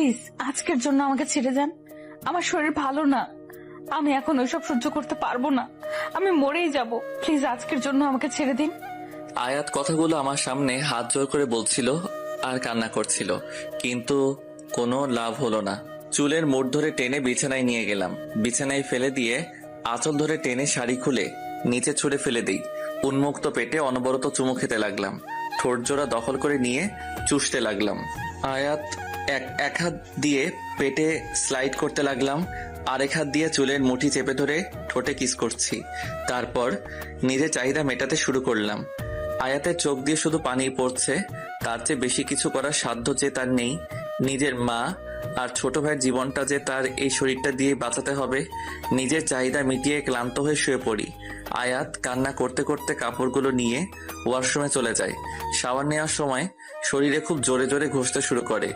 Please আজকের জন্য আমাকে ছেড়ে দেন। আমার শরীর ভালো না, আমি এখন ওইসব সহ্য করতে পারবো না, আমি মরেই যাব। প্লিজ আজকের জন্য আমাকে ছেড়ে দিন। আয়াত কথাগুলো আমার সামনে হাত জোর করে বলছিল আর কান্না করছিল, কিন্তু কোনো লাভ হলো না। চুলের মোড় ধরে টেনে বিছানায় নিয়ে গেলাম। বিছানায় ফেলে দিয়ে আঁচল ধরে টেনে শাড়ি খুলে নিচে ছুঁড়ে ফেলে দিই। উন্মুক্ত পেটে অনবরত চুমু খেতে লাগলাম। ঠোঁট জোড়া দখল করে নিয়ে চুষতে লাগলাম। আয়াত এক হাত দিয়ে পেটে স্লাইড করতে লাগলাম, আরেক হাত দিয়ে চুলের মুঠি চেপে ধরে ঠোঁটে কিস করছি। তারপর নিজের চাহিদা মেটাতে শুরু করলাম। আয়াতের চোখ দিয়ে শুধু পানি পড়ছে। তার চেয়ে বেশি কিছু করার সাধ্য যে তার নেই। নিজের মা আর ছোট ভাইয়ের জীবনটা যে তার এই শরীরটা দিয়ে বাঁচাতে হবে। নিজের চাহিদা মিটিয়ে ক্লান্ত হয়ে শুয়ে পড়ি। আয়াত কান্না করতে করতে কাপড়গুলো নিয়ে ওয়াশরুমে চলে যায়। শাওয়ার নেওয়ার সময় শরীরে খুব জোরে জোরে ঘষতে শুরু করে।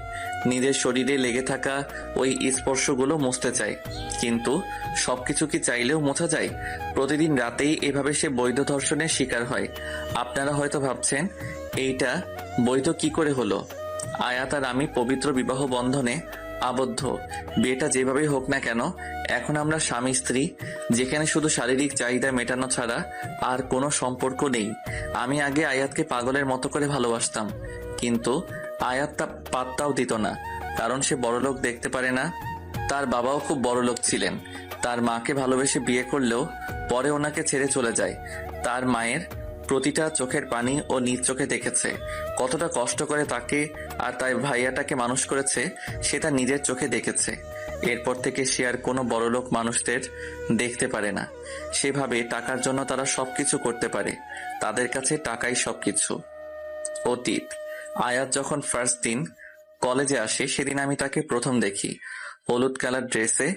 নিজের শরীরে লেগে থাকা ওই স্পর্শগুলো মুছতে চায়, কিন্তু সবকিছু কি চাইলেও মোছা যায়? প্রতিদিন রাতেই এভাবে সে বৈধ ধর্ষণের শিকার হয়। আপনারা হয়তো ভাবছেন এইটা বৈধ কি করে হলো। আয়াত আর আমি পবিত্র বিবাহ বন্ধনে আবদ্ধ। বিয়েটা যেভাবেই হোক না কেন, এখন আমরা স্বামী স্ত্রী, যেখানে শুধু শারীরিক চাহিদা মেটানো ছাড়া আর কোনো সম্পর্ক নেই। আমি আগে আয়াতকে পাগলের মতো করে ভালোবাসতাম, কিন্তু আয়াত তা পাত্তাও দিত না, কারণ সে বড়লোক দেখতে পারে না। তার বাবাও খুব বড়লোক ছিলেন। তার মাকে ভালোবেসে বিয়ে করলেও পরে ওনাকে ছেড়ে চলে যায়। তার মায়ের প্রতিটা চোখের পানি ও নিজ চোখে দেখেছে। কতটা কষ্ট করে তাকে আর তার ভাইয়াটাকে মানুষ করেছে সেটা নিজের চোখে দেখেছে। এরপর থেকে সে আর কোনো বড়লোক মানুষদের দেখতে পারে না। সেভাবে টাকার জন্য তারা সবকিছু করতে পারে, তাদের কাছে টাকাই সবকিছু। অতীত। আয়াত যখন ফার্স্ট দিন কলেজে আসে সেদিন আমি তাকে প্রথম দেখি। হলুদ কালার ড্রেসে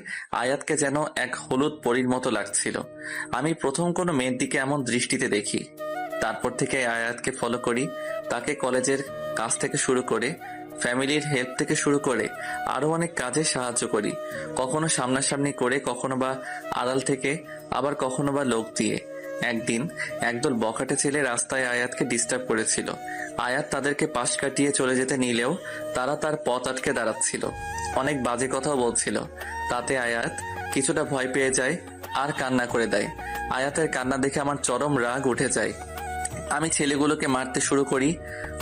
আয়াতকে যেন এক হলুদ পরীর মতো লাগছিল। আমি প্রথম কোনো মেয়ের দিকে এমন দৃষ্টিতে দেখি। তারপর থেকে আয়াতকে ফলো করি। তাকে কলেজের কাজ থেকে শুরু করে ফ্যামিলির হেল্প থেকে শুরু করে আরো অনেক কাজে সাহায্য করি। কখনো সামনাসামনি করে, কখনো বা আড়াল থেকে, আবার কখনো বা লোক দিয়ে। একদিন একদল বখাটে ছেলে রাস্তায় আয়াতকে ডিস্টার্ব করেছিল। আয়াত তাদেরকে পাশ কাটিয়ে চলে যেতে নিলেও তারা তার পথ আটকে দাঁড়াচ্ছিল। অনেক বাজে কথাও বলছিল। তাতে আয়াত কিছুটা ভয় পেয়ে যায় আর কান্না করে দেয়। আয়াতের কান্না দেখে আমার চরম রাগ উঠে যায়। আমি ছেলেগুলোকে মারতে শুরু করি।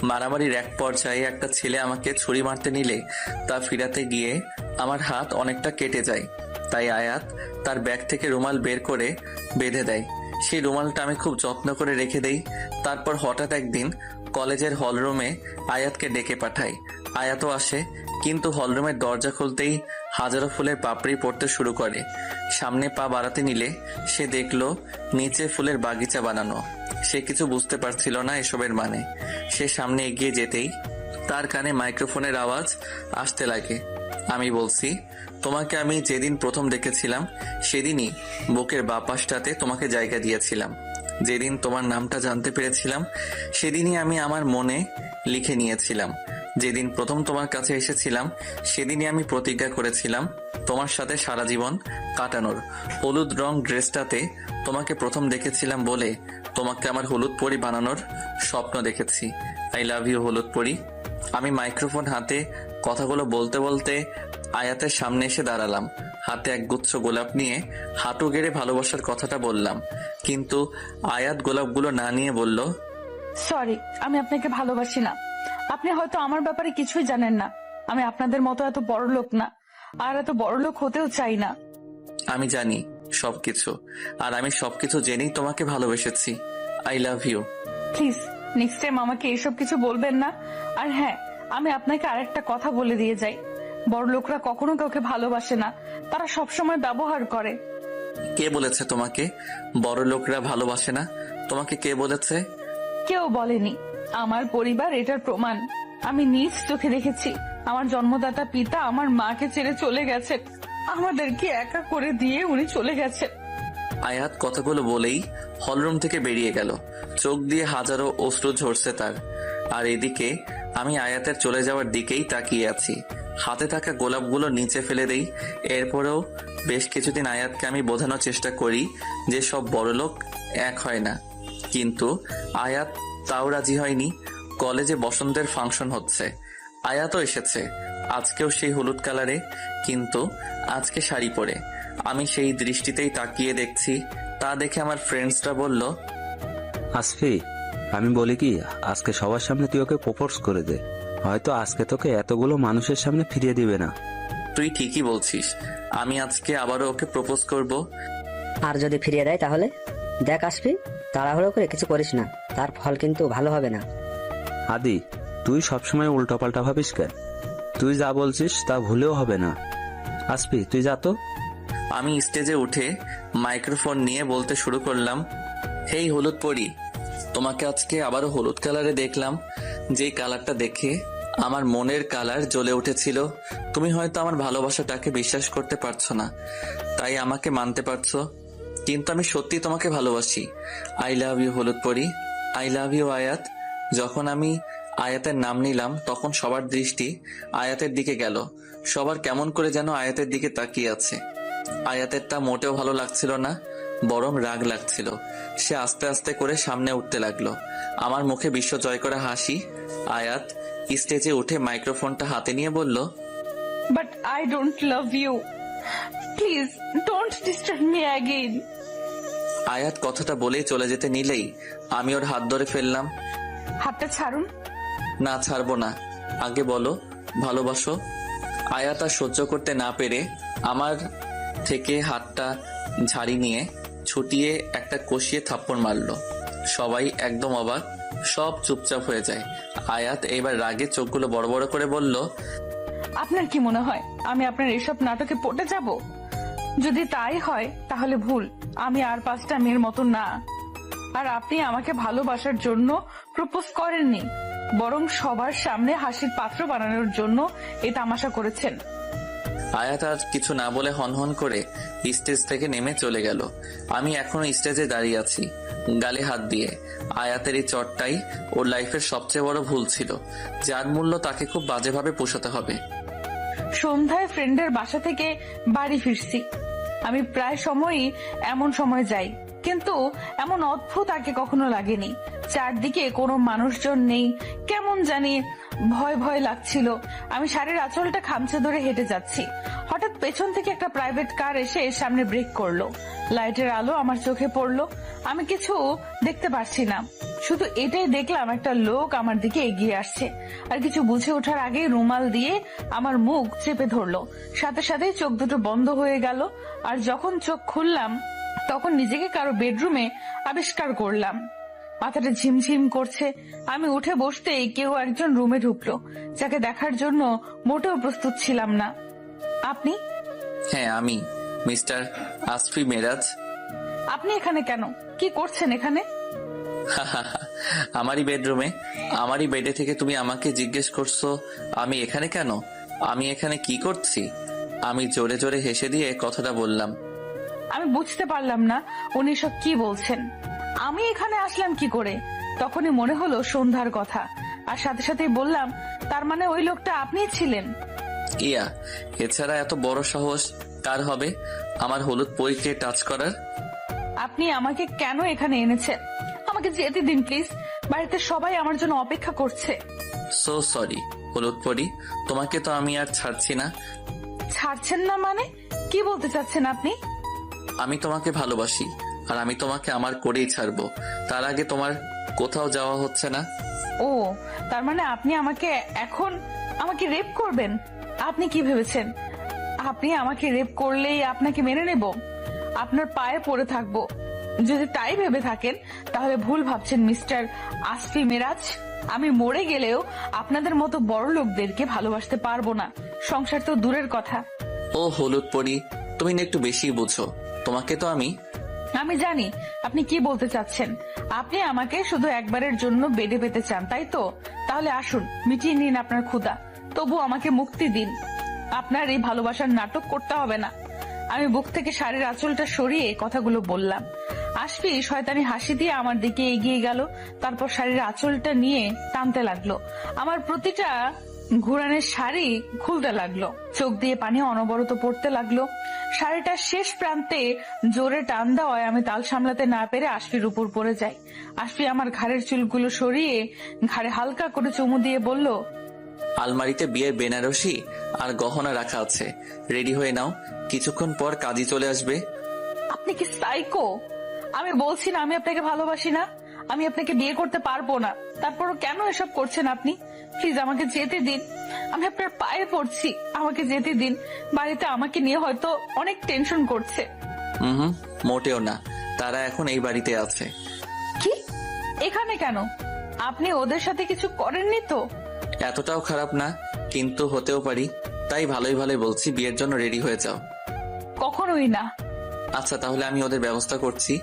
মারামারির এক পর্যায়ে একটা ছেলে আমাকে ছুরি মারতে নিলে তা ফিরাতে গিয়ে আমার হাত অনেকটা কেটে যায়। তাই আয়াত তার ব্যাগ থেকে রুমাল বের করে বেঁধে দেয়। সেই রুমালটা আমি খুব যত্ন করে রেখে দেই। তারপর হঠাৎ একদিন কলেজের হলরুমে আয়াতকে ডেকে পাঠাই। আয়াতও আসে, কিন্তু হলরুমের দরজা খুলতেই হাজারো ফুলের পাপড়ি পড়তে শুরু করে। সামনে পা বাড়াতে নিলে সে দেখলো নিচে ফুলের বাগিচা বানানো। সে কিছু বুঝতে পারছিল না এসবের মানে। সে সামনে এগিয়ে যেতেই তার কানে মাইক্রোফোনের আওয়াজ আসতে লাগে। আমি বলছি, তোমাকে আমি যেদিন প্রথম দেখেছিলাম সেদিনই বুকের বাঁ পাশটাতে তোমাকে জায়গা দিয়েছিলাম। যেদিন তোমার নামটা জানতে পেরেছিলাম সেদিনই আমি আমার মনে লিখে নিয়েছিলাম। যেদিন প্রথম তোমার কাছে এসেছিলাম সেদিনই আমি প্রতিজ্ঞা করেছিলাম তোমার সাথে সারা জীবন কাটানোর। হলুদ রং ড্রেসটাতে তোমাকে প্রথম দেখেছিলাম বলে তোমাকে আমার হলুদ পরি বানানোর স্বপ্ন দেখেছি। আই লাভ ইউ হলুদ পরি। আমি মাইক্রোফোন হাতে কথাগুলো বলতে বলতে আয়াতের সামনে এসে দাঁড়ালাম। হাতে এক গুচ্ছ গোলাপ নিয়ে হাঁটু গেড়ে ভালোবাসার কথাটা বললাম, কিন্তু আয়াত গোলাপগুলো না নিয়ে বলল, সরি, আমি আপনাকে ভালোবাসি না। আপনি হয়তো আমার ব্যাপারে কিছুই জানেন না। আমি আপনাদের মতো এত বড় লোক না, আর এত বড় লোক হতেও চাই না। আমি জানি সবকিছু, আর আমি সবকিছু জেনেই তোমাকে ভালোবেসেছি। I love you. Please next time আমাকে এসব কিছু বলবেন না। আর হ্যাঁ, আমি আপনাকে আরেকটা কথা বলে দিয়ে যাই, বড় লোকরা কখনো কাউকে ভালোবাসে না, তারা সবসময় ব্যবহার করে। কে বলেছে তোমাকে বড় লোকরা ভালোবাসে না? তোমাকে কে বলেছে? কেউ বলেনি, আমার পরিবার এটার প্রমাণ। আমি নিজ চোখে দেখেছি আমার জন্মদাতা পিতা আমার মাকে ছেড়ে চলে গেছেন, আমাদেরকে একা করে দিয়ে উনি চলে গেছেন। আয়াত কথাগুলো বলেই হলরুম থেকে বেরিয়ে গেল। চোখ দিয়ে হাজারো অশ্রু ঝরছে তার। আর এদিকে আমি আয়াতের চলে যাওয়ার দিকেই তাকিয়ে আছি। হাতে থাকা গোলাপগুলো নিচে ফেলে দেই। এরপরেও বেশ কিছুদিন আয়াতকে আমি বোঝানোর চেষ্টা করি যে সব বড়লোক এক হয় না, কিন্তু আয়াত তাও রাজি হয়নি। কলেজে বসন্তের ফাংশন হচ্ছে, আয়াতও এসেছে। আজকেও সেই হলুদ কালারে, কিন্তু আজকে শাড়ি পরে। আমি সেই দৃষ্টিতেই তাকিয়ে দেখছি। তা দেখে আমার ফ্রেন্ডসরা বলল, আসফি, আমি বলি কি, আজকে সবার সামনে তুই ওকে প্রপোজ করে দে। হয়তো আজকে তোকে এতগুলো মানুষের সামনে ফিরিয়ে দিবে না। তুই ঠিকই বলছিস, আমি আজকে আবারও ওকে প্রপোজ করব। আর যদি ফিরিয়ে দেয় তাহলে? দেখ আসবি, তাড়াহুড়ো করে কিছু করিস না, তার ফল কিন্তু ভালো হবে না। আদি, তুই সবসময় উল্টোপাল্টা ভাবিস কেন? তুই যা বলছিস তা ভুলেও হবে না। আসফি, তুই যা তো। আমি স্টেজে উঠে মাইক্রোফোন নিয়ে বলতে শুরু করলাম, হেই হলুদ পরি, তোমাকে আজকে আবারও হলুদ কালারে দেখলাম। যেই কালারটা দেখে আমার মনের কালার জ্বলে উঠেছিল। তুমি হয়তো আমার ভালোবাসাটাকে বিশ্বাস করতে পারছো না, তাই আমাকে মানতে পারছো, কিন্তু আমি সত্যি তোমাকে ভালোবাসি। আই লাভ ইউ হলুদ পরি, আই লাভ ইউ আয়াত। যখন আমি আয়াতের নাম নিলাম তখন সবার দৃষ্টি আয়াতের দিকে গেল। সবার কেমন করে যেন আয়াতের দিকে তাকিয়ে আছে। আয়াতের তা মোটেও ভালো লাগছিল না, বরং রাগ লাগছিল। সে আস্তে আস্তে করে সামনে উঠতে লাগলো। আমার মুখে বিশ্ব জয় করা হাসি। আয়াত স্টেজে উঠে মাইক্রোফোনটা হাতে নিয়ে বলল, but I don't love you, please don't disturb me again. Ayat কথাটা বলেই চলে যেতে নিলেই আমি ওর হাত ধরে ফেললাম। হাতটা ছাড়ুন। না, ছাড়বো না, আগে বলো ভালোবাসো। আয়াত আর সহ্য করতে না পেরে আমার থেকে হাতটা ঝাড়ি নিয়ে ছুটিয়ে একটা কষিয়ে থাপ্পড় মারলো। সবাই একদম অবাক, সব চুপচাপ হয়ে যায়। আয়াত এবার রাগে চোখগুলো বড় বড় করে বলল, আপনার কি মনে হয় আমি আপনার এসব নাটকে পড়ে যাব? যদি তাই হয় তাহলে ভুল। আমি আর 5টা মেয়ের মতো না। আর আপনি আমাকে ভালোবাসার জন্য প্রপোজ করেননি, বরং সবার সামনে হাসির পাত্র বানানোর জন্য এই তামাশা করেছেন। আয়াত আর কিছু না বলে হনহন করে স্টেজ থেকে নেমে চলে গেল। আমি এখনো স্টেজে দাঁড়িয়ে আছি, গালে হাত দিয়ে। আয়াতের এই চটটাই ওর লাইফের সবচেয়ে বড় ভুল ছিল, যার মূল্য তাকে খুব বাজেভাবে পোষাতে হবে। সন্ধ্যায় ফ্রেন্ডের বাসা থেকে বাড়ি ফিরছি। আমি প্রায় সময়ই এমন সময় যাই, কিন্তু এমন অদ্ভুত আগে কখনো লাগেনি। চারদিকে কোনো মানুষজন নেই, কেমন জানি ভয় ভয় লাগছিল। আমি শাড়ির আঁচলটা খামচে ধরে হেঁটে যাচ্ছি। হঠাৎ পেছন থেকে একটা প্রাইভেট কার এসে সামনে ব্রেক করলো। লাইটের আলো আমার চোখে পড়লো। আমি কিছু দেখতে পারছি না, শুধু এটাই দেখলাম একটা লোক আমার দিকে এগিয়ে আসছে। আর কিছু বুঝে ওঠার আগে রুমাল দিয়ে আমার মুখ চেপে ধরলো। সাথে সাথে চোখ দুটো বন্ধ হয়ে গেল। আর যখন চোখ খুললাম তখন নিজেকে কারো বেডরুমে আবিষ্কার করলাম। মাথাটা ঝিমঝিম করছে। আমি উঠে বসতেই কেউ একজন রুমে ঢুকলো, যাকে দেখার জন্য মোটেও প্রস্তুত ছিলাম না। আপনি? হ্যাঁ, আমি মিস্টার আসফি মেরাজ। আপনি এখানে কেন? কি করছেন এখানে? আমারই বেডরুমে, আমারই বেডে থেকে তুমি আমাকে জিজ্ঞেস করছো আমি এখানে কেন, আমি এখানে কি করছি। আমি জোরে জোরে হেসে দিয়ে কথাটা বললাম। আমি বুঝতে পারলাম না উনি সব কি বলছেন। আমি এখানে আসলাম কি করে? তখনই মনে হলো সন্ধ্যার কথা, আর সাথে সাথেই বললাম, তার মানে ওই লোকটা আপনিই ছিলেন? ইয়া, এছাড়া এত বড় সাহস কার হবে আমার হলুদ পরীকে টাচ করার? আপনি আমাকে কেন এখানে এনেছেন? আমাকে যেতে দিন প্লিজ, বাড়িতে সবাই আমার জন্য অপেক্ষা করছে। সো সরি হলুদ পরি, তোমাকে তো আমি আর ছাড়ছি না। ছাড়ছেন না মানে? কি বলতে চাচ্ছেন আপনি? আমি তোমাকে ভালোবাসি, আর আমি তোমাকে আমার করেই ছাড়বো। তার আগে তোমার কোথাও যাওয়া হচ্ছে না। ও, তার মানে আপনি এখন আমাকে রেপ করবেন? আপনি কি ভেবেছেন আপনি আমাকে রেপ করলেই আপনাকে মেনে নেব? আপনার পায়ে পড়ে থাকবো। যদি তাই ভেবে থাকেন তাহলে ভুল ভাবছেন মিস্টার আসফি মেরাজ। আমি মরে গেলেও আপনাদের মতো বড় লোকদেরকে ভালোবাসতে পারবো না, সংসার তো দূরের কথা। ও হলুদ পরি, তুমি না একটু বেশি বুঝো। তোমাকে তো আমি জানি আপনি কি বলতে চাচ্ছেন। আপনি আমাকে শুধু একবারের জন্য বেডে পেতে চান, তাই তো? তাহলে আসুন, মিটিয়ে নিন আপনার ক্ষুধা, তবু আমাকে মুক্তি দিন। আপনার এই ভালোবাসার নাটক করতে হবে না। আমি বুক থেকে শাড়ির আঁচলটা সরিয়ে কথাগুলো বললাম। আসফি শয়তানি হাসি দিয়ে আমার দিকে এগিয়ে গেল, তারপর শাড়ির আঁচলটা নিয়ে টানতে লাগলো। আমার প্রতিটা ঘুরানের শাড়ি খুলতে লাগলো, চোখ দিয়ে পানি অনবরত পড়তে লাগলো। শাড়িটার শেষ প্রান্তে জোরে টান দেওয়ায় আমি তাল সামলাতে না পেরে আসফির উপর পড়ে যাই। আসফি আমার ঘাড়ের চুলগুলো সরিয়ে ঘাড়ে হালকা করে চুমু দিয়ে বলল, আলমারিতে বিয়ের বেনারসি আর গহনা রাখা আছে, রেডি হয়ে নাও, কিছুক্ষণ পর কাজী চলে আসবে। আপনি কি সাইকো? আমি বলছি না আমি আপনাকে ভালোবাসি না, আমি আপনাকে বিয়ে করতে পারবো না, তারপরও কেন এসব করছেন আপনি? প্লিজ আমাকে যেতে দিন, আমি আপনার পায়ে পড়ছি, আমাকে যেতে দিন। বাড়িতে আমাকে নিয়ে হয়তো অনেক টেনশন করছে। হুম, মোটেও না, তারা এখন এই বাড়িতে আছে। কি? এখানে কেন? আপনি ওদের সাথে কিছু করেননি তো? এতটাও খারাপ না, কিন্তু হতেও পারি, তাই ভালোই ভালোই বলছি, বিয়ের জন্য রেডি হয়ে যাও। কখনোই না। আচ্ছা, তাহলে আমি ওদের ব্যবস্থা করছি।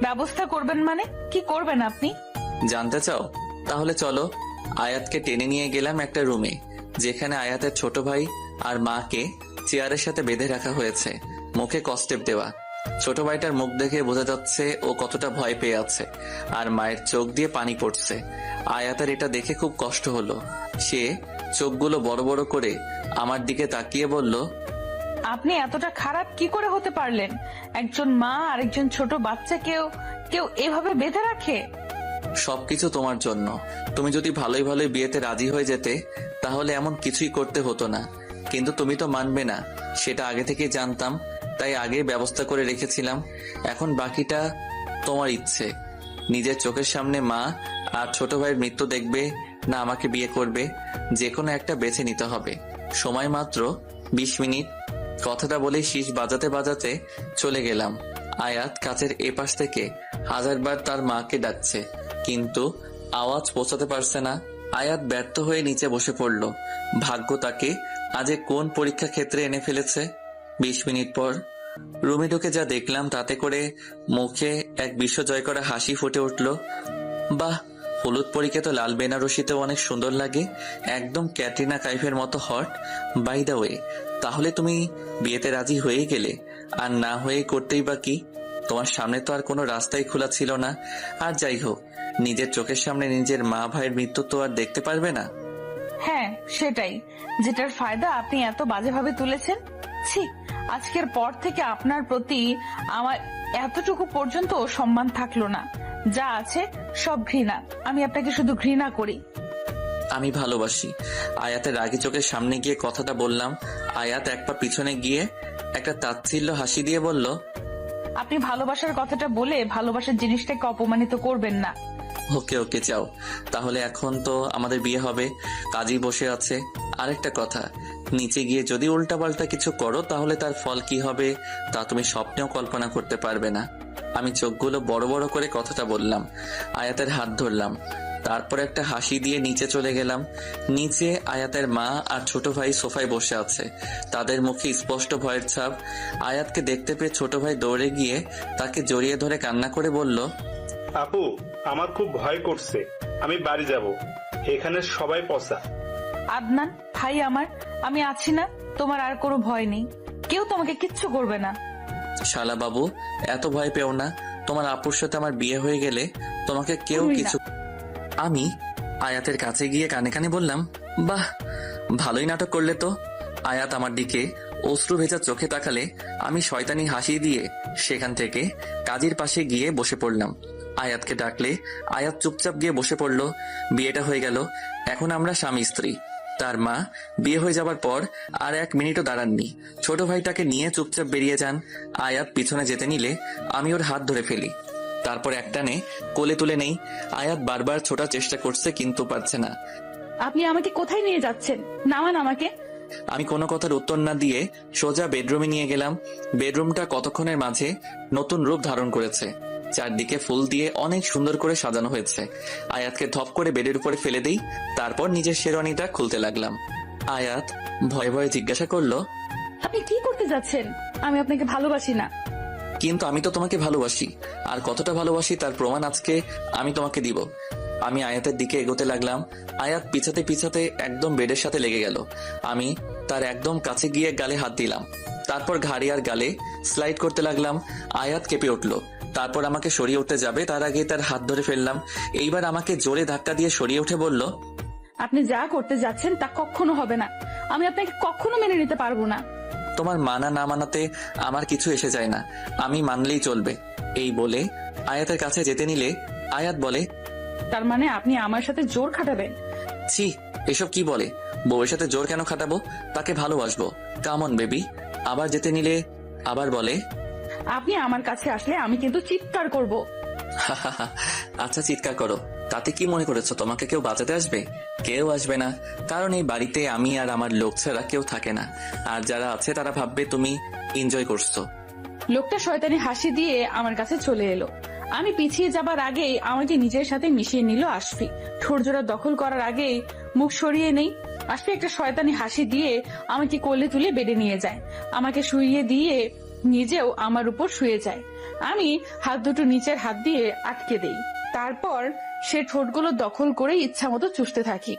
ব্যবস্থা করবেন মানে কি করবেন আপনি? জানতে চাও? তাহলে চলো। আয়াতকে টেনে নিয়ে গেলাম একটা রুমে, যেখানে আয়াতের ছোট ভাই আর মাকে চেয়ারের সাথে বেঁধে রাখা হয়েছে, মুখে কস্টেপ দেওয়া। ছোট ভাইটার মুখ দেখে বোঝা যাচ্ছে ও কতটা ভয় পেয়ে আছে, আর মায়ের চোখ দিয়ে পানি পড়ছে। আয়াতের এটা দেখে খুব কষ্ট হলো। সে চোখগুলো বড় বড় করে আমার দিকে তাকিয়ে বলল, আপনি এতটা খারাপ কি করে হতে পারলেন? একজন মা আর একজন ছোট বাচ্চাকেও কেউ এভাবে বেঁধে রাখে? সবকিছু তোমার জন্য। তুমি যদি ভালোই ভালোই বিয়েতে রাজি হয়ে যেতে, তাহলে এমন কিছুই করতে হতো না। কিন্তু তুমি তো মানবে না, সেটা আগে থেকেই জানতাম, তাই আগে ব্যবস্থা করে রেখেছিলাম। এখন বাকিটা তোমার ইচ্ছে। নিজের চোখের সামনে মা আর ছোট ভাইয়ের মৃত্যু দেখবে না আমাকে বিয়ে করবে, যে কোনো একটা বেছে নিতে হবে। সময় মাত্র 20 মিনিট। কথাটা বলে শীষ বাজাতে বাজাতে চলে গেলাম। আয়াত কাছের এপাশ থেকে হাজারবার তার মাকে ডাকছে, কিন্তু আওয়াজ পৌঁছাতে পারছে না। আয়াত ব্যর্থ হয়ে নিচে বসে পড়ল। ভাগ্য তাকে আজ কোন পরীক্ষা ক্ষেত্রে এনে ফেলেছে। 20 মিনিট পর রুমে ঢুকে যা দেখলাম, তাতে করে মুখে এক বিশ্বজয় করা হাসি ফুটে উঠল। বাহ, হলুদ পরীকে তো লাল বেনারসিতেও অনেক সুন্দর লাগে, একদম ক্যাটরিনা কাইফের মতো হট। বাই দা ওয়ে, তাহলে তুমি বিয়েতে রাজি হয়ে গেলে? আর না হয়ে করতেই বা কি? তোমার সামনে তো আর কোনো রাস্তাই খোলা ছিল না। আর যাই হোক, নিজের চোখের সামনে নিজের মা ভাইয়ের মৃত্যু তো আর দেখতে পারবে না। হ্যাঁ, সেটাই, যেটার ফায়দা আপনি এত বাজেভাবে তুলেছেন। ছি, আজকের পর থেকে আপনার প্রতি আমার এতটুকু পর্যন্ত সম্মান থাকলো না। যা আছে সব ঘৃণা। আমি আপনাকে শুধু ঘৃণা করি। আমি ভালোবাসি। আয়াতের রাগী চোখের সামনে গিয়ে কথাটা বললাম। আয়াত এক পা পিছনে গিয়ে একটা তাচ্ছিল্য হাসি দিয়ে বলল, আপনি ভালোবাসার কথাটা বলে ভালোবাসার জিনিসটাকে অপমানিত করবেন না। ওকে ওকে, যাও তাহলে। এখন তো আমাদের বিয়ে হবে, কাজী বসে আছে। আরেকটা কথা, নিচে গিয়ে যদি উল্টাপাল্টা কিছু করো, তাহলে তার ফল কি হবে তা তুমি স্বপ্নেও কল্পনা করতে পারবে না। আমি চোখগুলো বড় বড় করে কথাটা বললাম। আয়াতের হাত ধরলাম, তারপর একটা হাসি দিয়ে নিচে চলে গেলাম। নিচে আয়াতের মা আর ছোট ভাই সোফায় বসে আছে, তাদের মুখে স্পষ্ট ভয়ের ছাপ। আয়াতকে দেখতে পেয়ে ছোট ভাই দৌড়ে গিয়ে তাকে জড়িয়ে ধরে কান্না করে বলল, আপু, আমার খুব ভয় করছে, আমি বাড়ি যাব, এখানে সবাই পচা। আদনান ভাই আমার, আমি আছি না, তোমার আর কোনো ভয় নেই, কেউ তোমাকে কিচ্ছু করবে না। শালা বাবু, এত ভয় পেও না, তোমার আপুর সাথে আমার বিয়ে হয়ে গেলে তোমাকে কেউ তুই না। কিছু। আমি আয়াতের কাছে গিয়ে কানে কানে বললাম, বাহ, ভালোই নাটক করলে তো। আয়াত আমার দিকে অশ্রু ভেজা চোখে তাকালে আমি শয়তানি হাসি দিয়ে সেখান থেকে কাজীর পাশে গিয়ে বসে পড়লাম। আয়াতকে ডাকলে আয়াত চুপচাপ গিয়ে বসে পড়ল। বিয়েটা হয়ে গেল, এখন আমরা স্বামী স্ত্রী। তার মা বিয়ে হয়ে যাবার পর আর 1 মিনিটও দাঁড়াননি, ছোট ভাইটাকে নিয়ে চুপচাপ বেরিয়ে যান। আয়াত পিছনে যেতে নিলে আমি ওর হাত ধরে ফেলি, তারপর একটানে কোলে তুলে নেই। আয়াত বারবার ছোটার চেষ্টা করছে, কিন্তু পারছে না। আপনি আমাকে কোথায় নিয়ে যাচ্ছেন? নামান আমাকে। আমি কোনো কথার উত্তর না দিয়ে সোজা বেডরুমে নিয়ে গেলাম। বেডরুমটা কতক্ষণের মাঝে নতুন রূপ ধারণ করেছে, চারদিকে ফুল দিয়ে অনেক সুন্দর করে সাজানো হয়েছে। আয়াতকে ধপ করে বেডের উপরে ফেলে দেই, তারপর নিজের শেরওয়ানিটা খুলতে লাগলাম। আয়াত ভয়ে ভয়ে জিজ্ঞাসা করলো, আপনি কি করতে যাচ্ছেন? আমি আপনাকে ভালোবাসি না। কিন্তু আমি তো তোমাকে ভালোবাসি, আর কতটা ভালোবাসি তার প্রমাণ আজকে আমি তোমাকে দিব। আমি আয়াতের দিকে এগোতে লাগলাম। আয়াত পিছাতে পিছাতে একদম বেডের সাথে লেগে গেল। আমি তার একদম কাছে গিয়ে গালে হাত দিলাম, তারপর ঘাড়ি আর গালে স্লাইড করতে লাগলাম। আয়াত কেঁপে উঠল, তারপর আমাকে সরিয়ে উঠতে যাবে, তার আগে তার হাত ধরে ফেললাম। এইবার আমাকে জোরে ধাক্কা দিয়ে সরিয়ে উঠে বলল, আপনি যা করতে যাচ্ছেন তা কখনো হবে না। আমি আপনাকে কখনো মেনে নিতে পারবো না। তোমার মানা না মানাতে আমার কিছু এসে যায় না, আমি মানলেই চলবে। এই বলে আয়াতের কাছে যেতে নিলে আয়াত বলে, তার মানে আপনি আমার সাথে জোর খাটাবেন? ছি, এসব কি বলে? বউয়ের সাথে জোর কেন খাটাবো? তাকে ভালোবাসবো। Come on baby. আবার যেতে নিলে আবার বলে আপনি আমার কাছে আসলে আমি কিন্তু চিৎকার করব। আচ্ছা চিৎকার করো, তাতে কি মনে করেছো তোমাকে কেউ বাঁচাতে আসবে? কেউ আসবে না, কারণ এই বাড়িতে আমি আর আমার লোক ছাড়া কেউ থাকে না। আর যারা আছে তারা ভাববে তুমি এনজয় করছো। লোকটা শয়তানি হাসি দিয়ে আমার কাছে চলে এলো। আমি পিছিয়ে যাবার আগেই আমাকে নিজের সাথে মিশিয়ে নিল আশফি। ঠোরজোড়া দখল করার আগেই মুখ সরিয়ে নেই। আশফি একটা শয়তানি হাসি দিয়ে আমাকে কোলে তুলে বেডে নিয়ে যায়। আমাকে শুইয়ে দিয়ে নিজেও আমার উপর শুয়ে যায়। আমি হাত দুটো নিচের হাত দিয়ে আটকে দেই। তারপর সে ঠোঁটগুলো দখল করে ইচ্ছা মতো চুষতে থাকি।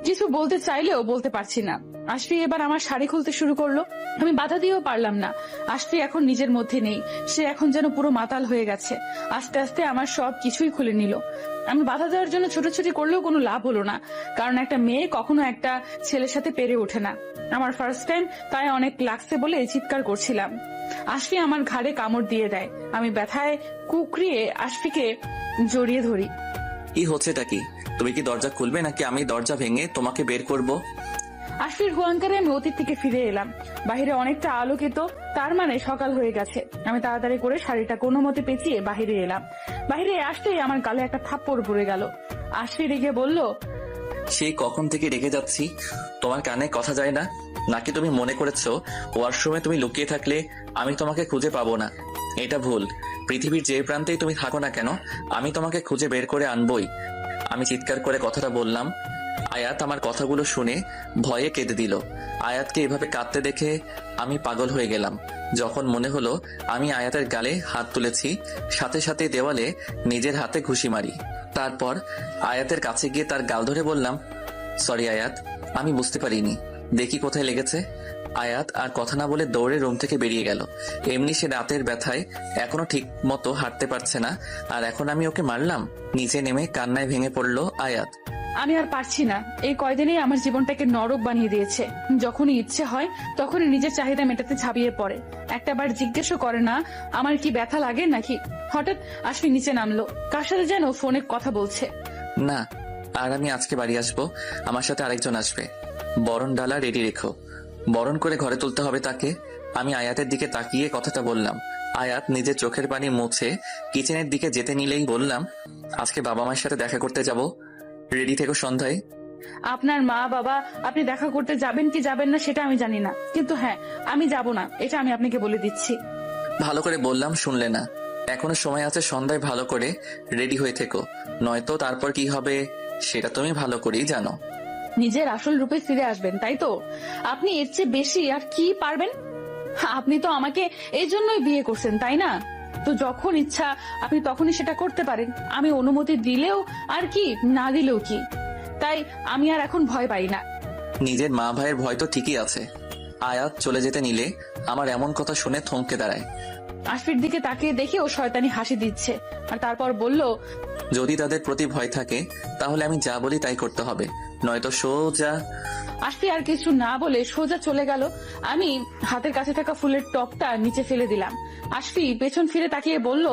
কিছু বলতে চাইলেও বলতে পারছি না। আশফি এবার আমার শাড়ি খুলতে শুরু করলো। আমি বাধা দিয়েও পারলাম না। আশফি এখন নিজের মধ্যে নেই, সে এখন যেন পুরো মাতাল হয়ে গেছে। আস্তে আস্তে আমার সব কিছুই খুলে নিল। আমি বাধা দেওয়ার জন্য ছোটাছুটি করলেও কোনো লাভ হলো না, কারণ একটা মেয়ে কখনো একটা ছেলের সাথে পেরে ওঠে না। আমার ফার্স্ট টাইম, তাই অনেক লাগছে বলে চিৎকার করছিলাম। আশফি আমার ঘাড়ে কামড় দিয়ে দেয়। আমি ব্যথায় কুকরিয়ে আশফিকে জড়িয়ে ধরি। কি হচ্ছেটা কি? তুমি কি দরজা খুলবে নাকি আমি দরজা ভেঙে তোমাকে বের করব? আশফির হুয়াঙ্কারে আমি অতীত থেকে ফিরে এলাম। বাহিরে অনেকটা আলোকিত, তার মানে সকাল হয়ে গেছে। আমি তাড়াতাড়ি করে শাড়িটা কোনো মতে পেঁচিয়ে বাহিরে এলাম। বাহিরে আসতেই আমার গালে একটা থাপ্পড় পড়ে গেল। আশফি রেগে বলল, সেই কখন থেকে রেগে যাচ্ছি, তোমার কানে কথা যায় না নাকি? তুমি মনে করেছো ওয়াশরুমে তুমি লুকিয়ে থাকলে আমি তোমাকে খুঁজে পাবো না? এটা ভুল। পৃথিবীর যে প্রান্তেই তুমি থাকো না কেন, আমি তোমাকে খুঁজে বের করে আনবই। আমি চিৎকার করে কথাটা বললাম। আয়াত আমার কথাগুলো শুনে ভয়ে কেঁদে দিল। আয়াতকে এভাবে কাঁদতে দেখে আমি পাগল হয়ে গেলাম। যখন মনে হলো আমি আয়াতের গালে হাত তুলেছি, সাথে সাথে দেওয়ালে নিজের হাতে ঘুষি মারি। তারপর আয়াতের কাছে গিয়ে তার গাল ধরে বললাম, সরি আয়াত, আমি বুঝতে পারিনি, দেখি কোথায় লেগেছে। আয়াত আর কথা না বলে দৌড়ে রুম থেকে বেরিয়ে গেল। এমনি সে রাতের ব্যথায় এখনো ঠিক মতো হাঁটতে পারছে না, আর এখন আমি ওকে মারলাম। নিচে নেমে কান্নায় ভেঙে পড়লো আয়াত। আমি আর পারছি না। এই কয়দিনেই আমার জীবনটাকে নরক বানিয়ে দিয়েছে। যখনই ইচ্ছে হয় তখনই নিজের চাহিদা মেটাতে ঝাঁপিয়ে পড়ে। একটাবার জিজ্ঞেসও করে না আমার কি ব্যথা লাগে নাকি। হঠাৎ আশফি নিচে নামলো, কার সাথে যেন ফোনে কথা বলছে। না, আর আমি আজকে বাড়ি আসবো, আমার সাথে আরেকজন আসবে। বরণ ডালা রেডি রেখো, বরণ করে ঘরে তুলতে হবে তাকে। আমি আয়াতের দিকে তাকিয়ে কথাটা বললাম। আয়াত নিজের চোখের পানি মুছে কিচেনের দিকে যেতে নিলেই বললাম, আজকে বাবা মায়ের সাথে দেখা করতে যাব, রেডি থেকো সন্ধ্যায়। আপনার মা বাবা আপনি দেখা করতে যাবেন কি যাবেন না সেটা আমি জানি না, কিন্তু হ্যাঁ, আমি যাব না, এটা আমি আপনাকে বলে দিচ্ছি। ভালো করে বললাম, শুনলে না? এখনো সময় আছে, সন্ধ্যায় ভালো করে রেডি হয়ে থেকো, নয়তো তারপর কি হবে সেটা তুমি ভালো করেই জানো। নিজের আসল রূপে ফিরে আসবেন, তাই তো? আপনি এর চেয়ে বেশি আর কি পারবেন? আপনি তো আমাকে এই জন্যই বিয়ে করছেন, তাই না? তো যখন ইচ্ছা আপনি তখনই সেটা করতে পারেন। আমি অনুমতি দিলেও আর কি, না দিলেও কি, তাই আমি আর এখন ভয় পাই না। নিজের মা ভাইয়ের ভয় তো ঠিকই আছে। আয়াত চলে যেতে নিলে আমার এমন কথা শুনে থমকে দাঁড়ায়। আশফির দিকে তাকিয়ে দেখে ও শয়তানি হাসি দিচ্ছে, আর তারপর বলল, যদি তাদের প্রতি ভয় থাকে তাহলে আমি যা বলি তাই করতে হবে, নয়তো সোজা। আশফি আর কিছু না বলে সোজা চলে গেল। আমি হাতের কাছে থাকা ফুলের টপটা নিচে ফেলে দিলাম। আশফি পেছন ফিরে তাকিয়ে বলল,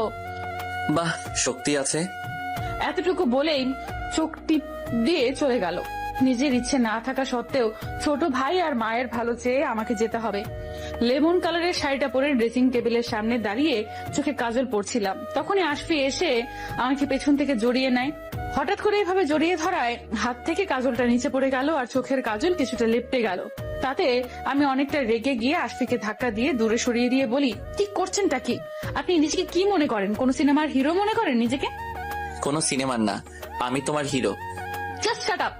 বাহ, শক্তি আছে। এতটুকু বলেই চোখ টিপ দিয়ে চলে গেল। নিজের ইচ্ছে না থাকা সত্ত্বেও ছোট ভাই আর মায়ের ভালো চেয়ে আমাকে যেতে হবে। লেমন কালারের শাড়িটা পরে ড্রেসিং টেবিলের সামনে দাঁড়িয়ে চোখে কাজল পরছিলাম। তখনই আশফি এসে আমাকে পেছন থেকে জড়িয়ে নেয়। হঠাৎ করে এভাবে জড়িয়ে ধরায় হাত থেকে কাজলটা নিচে পড়ে গেল আর চোখের কাজল কিছুটা লেপটে গেল। তাতে আমি অনেকটা রেগে গিয়ে আশফিকে ধাক্কা দিয়ে দূরে সরিয়ে দিয়ে বলি, কি করছেনটা কি? আপনি নিজেকে কি মনে করেন? কোন সিনেমার হিরো মনে করেন নিজেকে? কোনো সিনেমার না, আমি তোমার হিরো। Just shut up.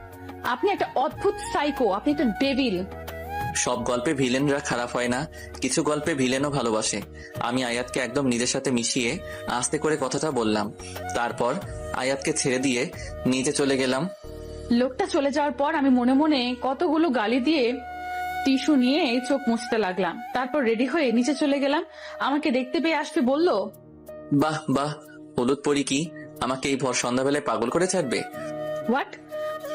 আপনি একটা অদ্ভুত সাইকো, আপনি একটা ডেভিল। সব গল্পে ভিলেনরা খারাপ হয় না, কিছু গল্পে ভিলেনও ভালোবাসে। আমি আয়াতকে একদম নিজের সাথে মিশিয়ে আস্তে করে কথাটা বললাম। তারপর আয়াতকে ছেড়ে দিয়ে নিচে চলে গেলাম। লোকটা চলে যাওয়ার পর আমি মনে মনে কতগুলো গালি দিয়ে টিস্যু নিয়ে চোখ মুছতে লাগলাম। তারপর রেডি হয়ে নিচে চলে গেলাম। আমাকে দেখতে পেয়ে আসতে বলল, বাহ বাহ, হলুদ পরি কি আমাকে এই ভর সন্ধ্যাবেলায় পাগল করে ছাড়বে? হোয়াট?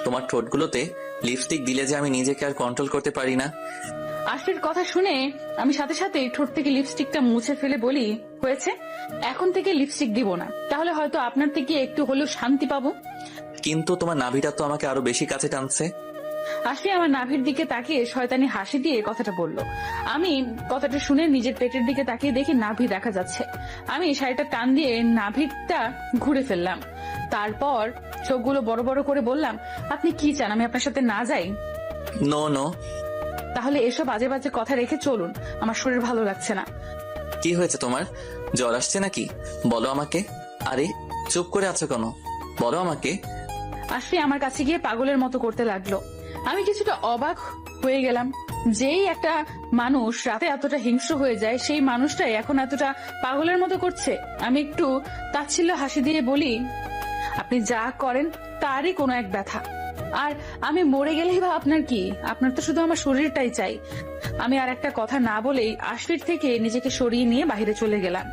তোমার ঠোঁটগুলোতে লিপস্টিক দিলে যে আমি নিজেকে আর কন্ট্রোল করতে পারি না। আশফির কথা শুনে আমি সাথে সাথে ঠোঁট থেকে লিপস্টিকটা মুছে ফেলে বলি, হয়েছে, এখন থেকে লিপস্টিক দিব না, তাহলে হয়তো আপনার থেকে একটু হলেও শান্তি পাবো। কিন্তু তোমার নাভিটা তো আমাকে আরো বেশি কাছে টানছে। আশফি আমার নাভির দিকে তাকিয়ে শয়তানি হাসি দিয়ে কথাটা বলল। আমি কথাটা শুনে নিজের পেটের দিকে তাকিয়ে দেখি নাভি দেখা যাচ্ছে। আমি শাড়িটা টান দিয়ে নাভিটা ঘুরে ফেললাম। তারপর চোখগুলো বড় বড় করে বললাম, আপনি কি চান আমি আপনার সাথে না যাই? No no. তাহলে এসব বাজে বাজে কথা রেখে চলুন, আমার শরীর ভালো লাগছে না। কি হয়েছে তোমার? জ্বর আসছে নাকি? বলো আমাকে। আরে চুপ করে আছো কেন? বলো আমাকে। আশফি আমার কাছে গিয়ে পাগলের মতো করতে লাগলো। আমি কিছুটা অবাক হয়ে গেলাম। যেই একটা মানুষ রাতে এতটা হিংস্র হয়ে যায়, সেই মানুষটাই এখন এতটা পাগলের মতো করছে। আমি একটু তাচ্ছিল্য হাসি দিয়ে বলি, আপনি যা করেন তারই কোনো এক ব্যথা। আর আমি মরে গেলেই বা আপনার কি? আপনার তো শুধু আমার শরীরটাই চাই। আমি আর একটা কথা না বলেই আশফির থেকে নিজেকে সরিয়ে নিয়ে বাইরে চলে গেলাম।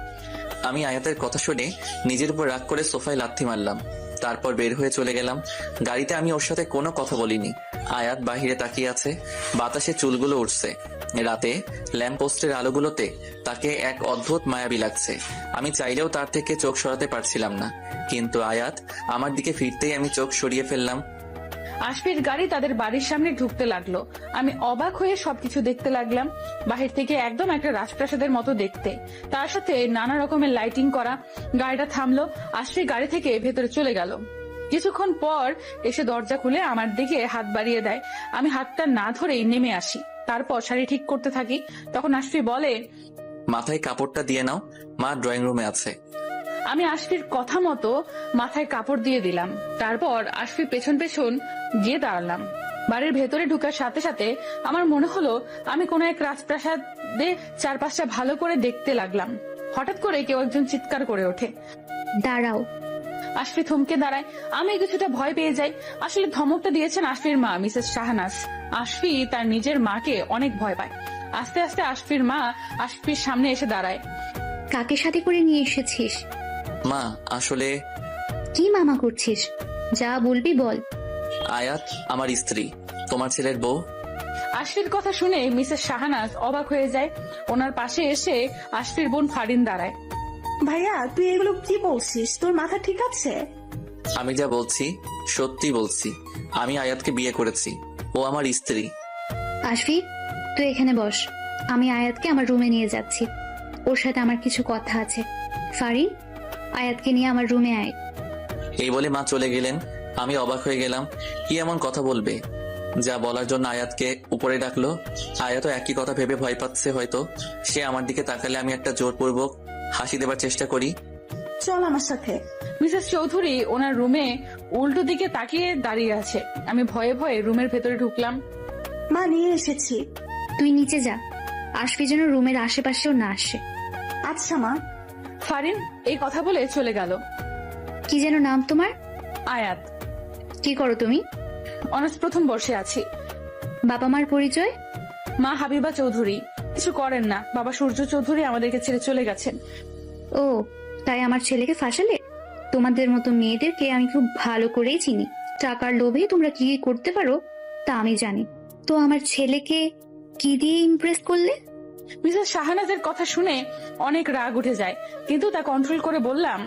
আমি আয়াতের কথা শুনে নিজের উপর রাগ করে সোফায় লাথি মারলাম। তারপর বের হয়ে চলে গেলাম। গাড়িতে আমি ওর সাথে কোনো কথা বলিনি। আয়াত বাহিরে তাকিয়ে আছে, বাতাসে চুলগুলো উঠছে। রাতে ল্যাম্পপোস্টের আলোগুলোতে তাকে এক অদ্ভুত মায়াবী লাগছে। আমি চাইলেও তার থেকে চোখ সরাতে পারছিলাম না, কিন্তু আয়াত আমার দিকে ফিরতেই আমি চোখ সরিয়ে ফেললাম। আশফির গাড়ি তাদের বাড়ির সামনে ঢুকতে লাগলো। আমি অবাক হয়ে সবকিছু দেখতে লাগলাম। বাহির থেকে একদম একটা রাজপ্রাসাদের মতো দেখতে, তার সাথে নানা রকমের লাইটিং করা। গাড়িটা থামলো, আশফির গাড়ি থেকে ভেতরে চলে গেল। কিছুক্ষণ পর এসে দরজা খুলে আমার দিকে হাত বাড়িয়ে দেয়। আমি হাতটা না ধরেই নেমে আসি। তারপর শাড়ি ঠিক করতে থাকি। তখন আশফি বলে, মাথায় কাপড়টা দিয়ে নাও, মা ড্রয়িং রুমে আছে। আমি আশফির কথা মতো মাথায় কাপড় দিয়ে দিলাম। তারপর আশফির পেছন পেছন গিয়ে দাঁড়ালাম। বাড়ির ভেতরে ঢুকার সাথে সাথে আমার মনে হলো আমি কোনো এক রাজপ্রাসাদে চারপাশটা ভালো করে দেখতে লাগলাম। হঠাৎ করে কেউ একজন চিৎকার করে ওঠে, দাঁড়াও। আশফি থমকে দাঁড়ায়। আমি কিছুটা ভয় পেয়ে যাই। আসলে ধমকটা দিয়েছেন আশফির মা, মিসেস শাহনাজ। আশফি তার নিজের মাকে অনেক ভয় পায়। আস্তে আস্তে আশফির মা আশফির সামনে এসে দাঁড়ায়। কাকে সাথে করে নিয়ে এসেছিস? মা আসলে কি মামা করছিস? যা বলবি বল। আয়াত আমার স্ত্রী, তোমার ছেলের বউ। আশফির কথা শুনে মিসেস শাহনাজ অবাক হয়ে যায়। ওনার পাশে এসে আশফির বোন ফারিন দাঁড়ায়। ভাইয়া তুই এগুলো কি বলছিস? তোর মাথা ঠিক আছে? আমি যা বলছি সত্যি বলছি। আমি আয়াতকে বিয়ে করেছি, ও আমার স্ত্রী। আশফি, তুই এখানে বস। আমি আয়াতকে আমার রুমে নিয়ে যাচ্ছি। ওর সাথে আমার কিছু কথা আছে। ফারিন, আয়াতকে নিয়ে আমার রুমে আয়। এই বলে মা চলে গেলেন। আমি অবাক হয়ে গেলাম, কি এমন কথা বলবে যা বলার জন্য আয়াতকে উপরে ডাকলো। আয়াতও একই কথা ভেবে ভয় পাচ্ছে হয়তো। সে আমার দিকে তাকালে আমি একটা জোরপূর্বক হাসি দেবার চেষ্টা করি। চল আমার সাথে। মিসেস চৌধুরী ওনার রুমে উল্টো দিকে তাকিয়ে দাঁড়িয়ে আছে। আমি ভয়ে ভয়ে রুমের ভেতরে ঢুকলাম। মা নিয়ে এসেছি। তুই নিচে যা, আশফি যেন রুমের আশেপাশেও না আসে। আচ্ছা মা। ফারিন এই কথা বলে চলে গেল। কি যেন নাম তোমার? আয়াত। কি করো তুমি? অনার্স প্রথম বর্ষে আছি। বাবা মার পরিচয়? মা হাবিবা চৌধুরী। কিছু করেন না, বাবা সূর্য চৌধুরী আমাদেরকে ছেড়ে চলে গেছেন। ও, তাই আমার ছেলেকে ফাঁসালে? তোমাদের মতো মেয়েদেরকে আমি খুব ভালো করেই চিনি। টাকার লোভে তোমরা কি করতে পারো তা আমি জানি। তো আমার ছেলেকে কি দিয়ে ইমপ্রেস করলে? মিসেস শাহনাজের কথা শুনে অনেক রাগ উঠে যায়, কিন্তু তা কন্ট্রোল করে বললাম,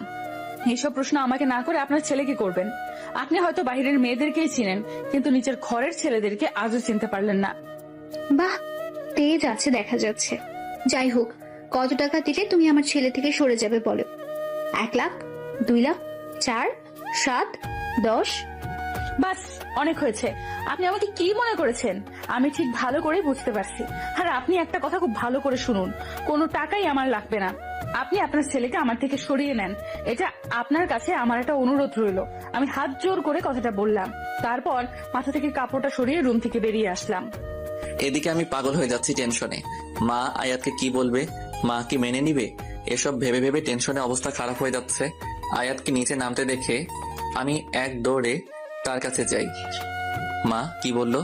এইসব প্রশ্ন আমাকে না করে আপনার ছেলেকে করবেন। আপনি হয়তো বাইরের মেয়েদেরকেই চিনেন, কিন্তু নিজের ঘরের ছেলেদেরকে আজও চিনতে পারলেন না। বাহ, তেজ আছে দেখা যাচ্ছে। যাই হোক, কত টাকা দিলে তুমি আমার ছেলে থেকে সরে যাবে বলো? 1 লাখ, 2 লাখ, 4, 7, 10? বাস, অনেক হয়েছে। আপনি আমাকে কি মনে করেছেন? আমি ঠিক ভালো করে বুঝতে পারছি। আর আপনি একটা কথা খুব ভালো করে শুনুন, কোনো টাকাই আমার লাগবে না। আপনি আপনার ছেলেকে আমার থেকে সরিয়ে নেন, এটা আপনার কাছে আমার একটা অনুরোধ রইল। আমি হাত জোর করে কথাটা বললাম। তারপর মাথা থেকে কাপড়টা সরিয়ে রুম থেকে বেরিয়ে আসলাম। এদিকে আমি পাগল হয়ে যাচ্ছি টেনশনে। মা আয়াতকে কি বলবে? মা কি মেনে নিবে? এসব ভেবে ভেবে টেনশনে অবস্থা খারাপ হয়ে যাচ্ছে। আয়াতকে নিচে নামতে দেখে আমি এক দৌড়ে তার কাছে যাই। মা কি বললো?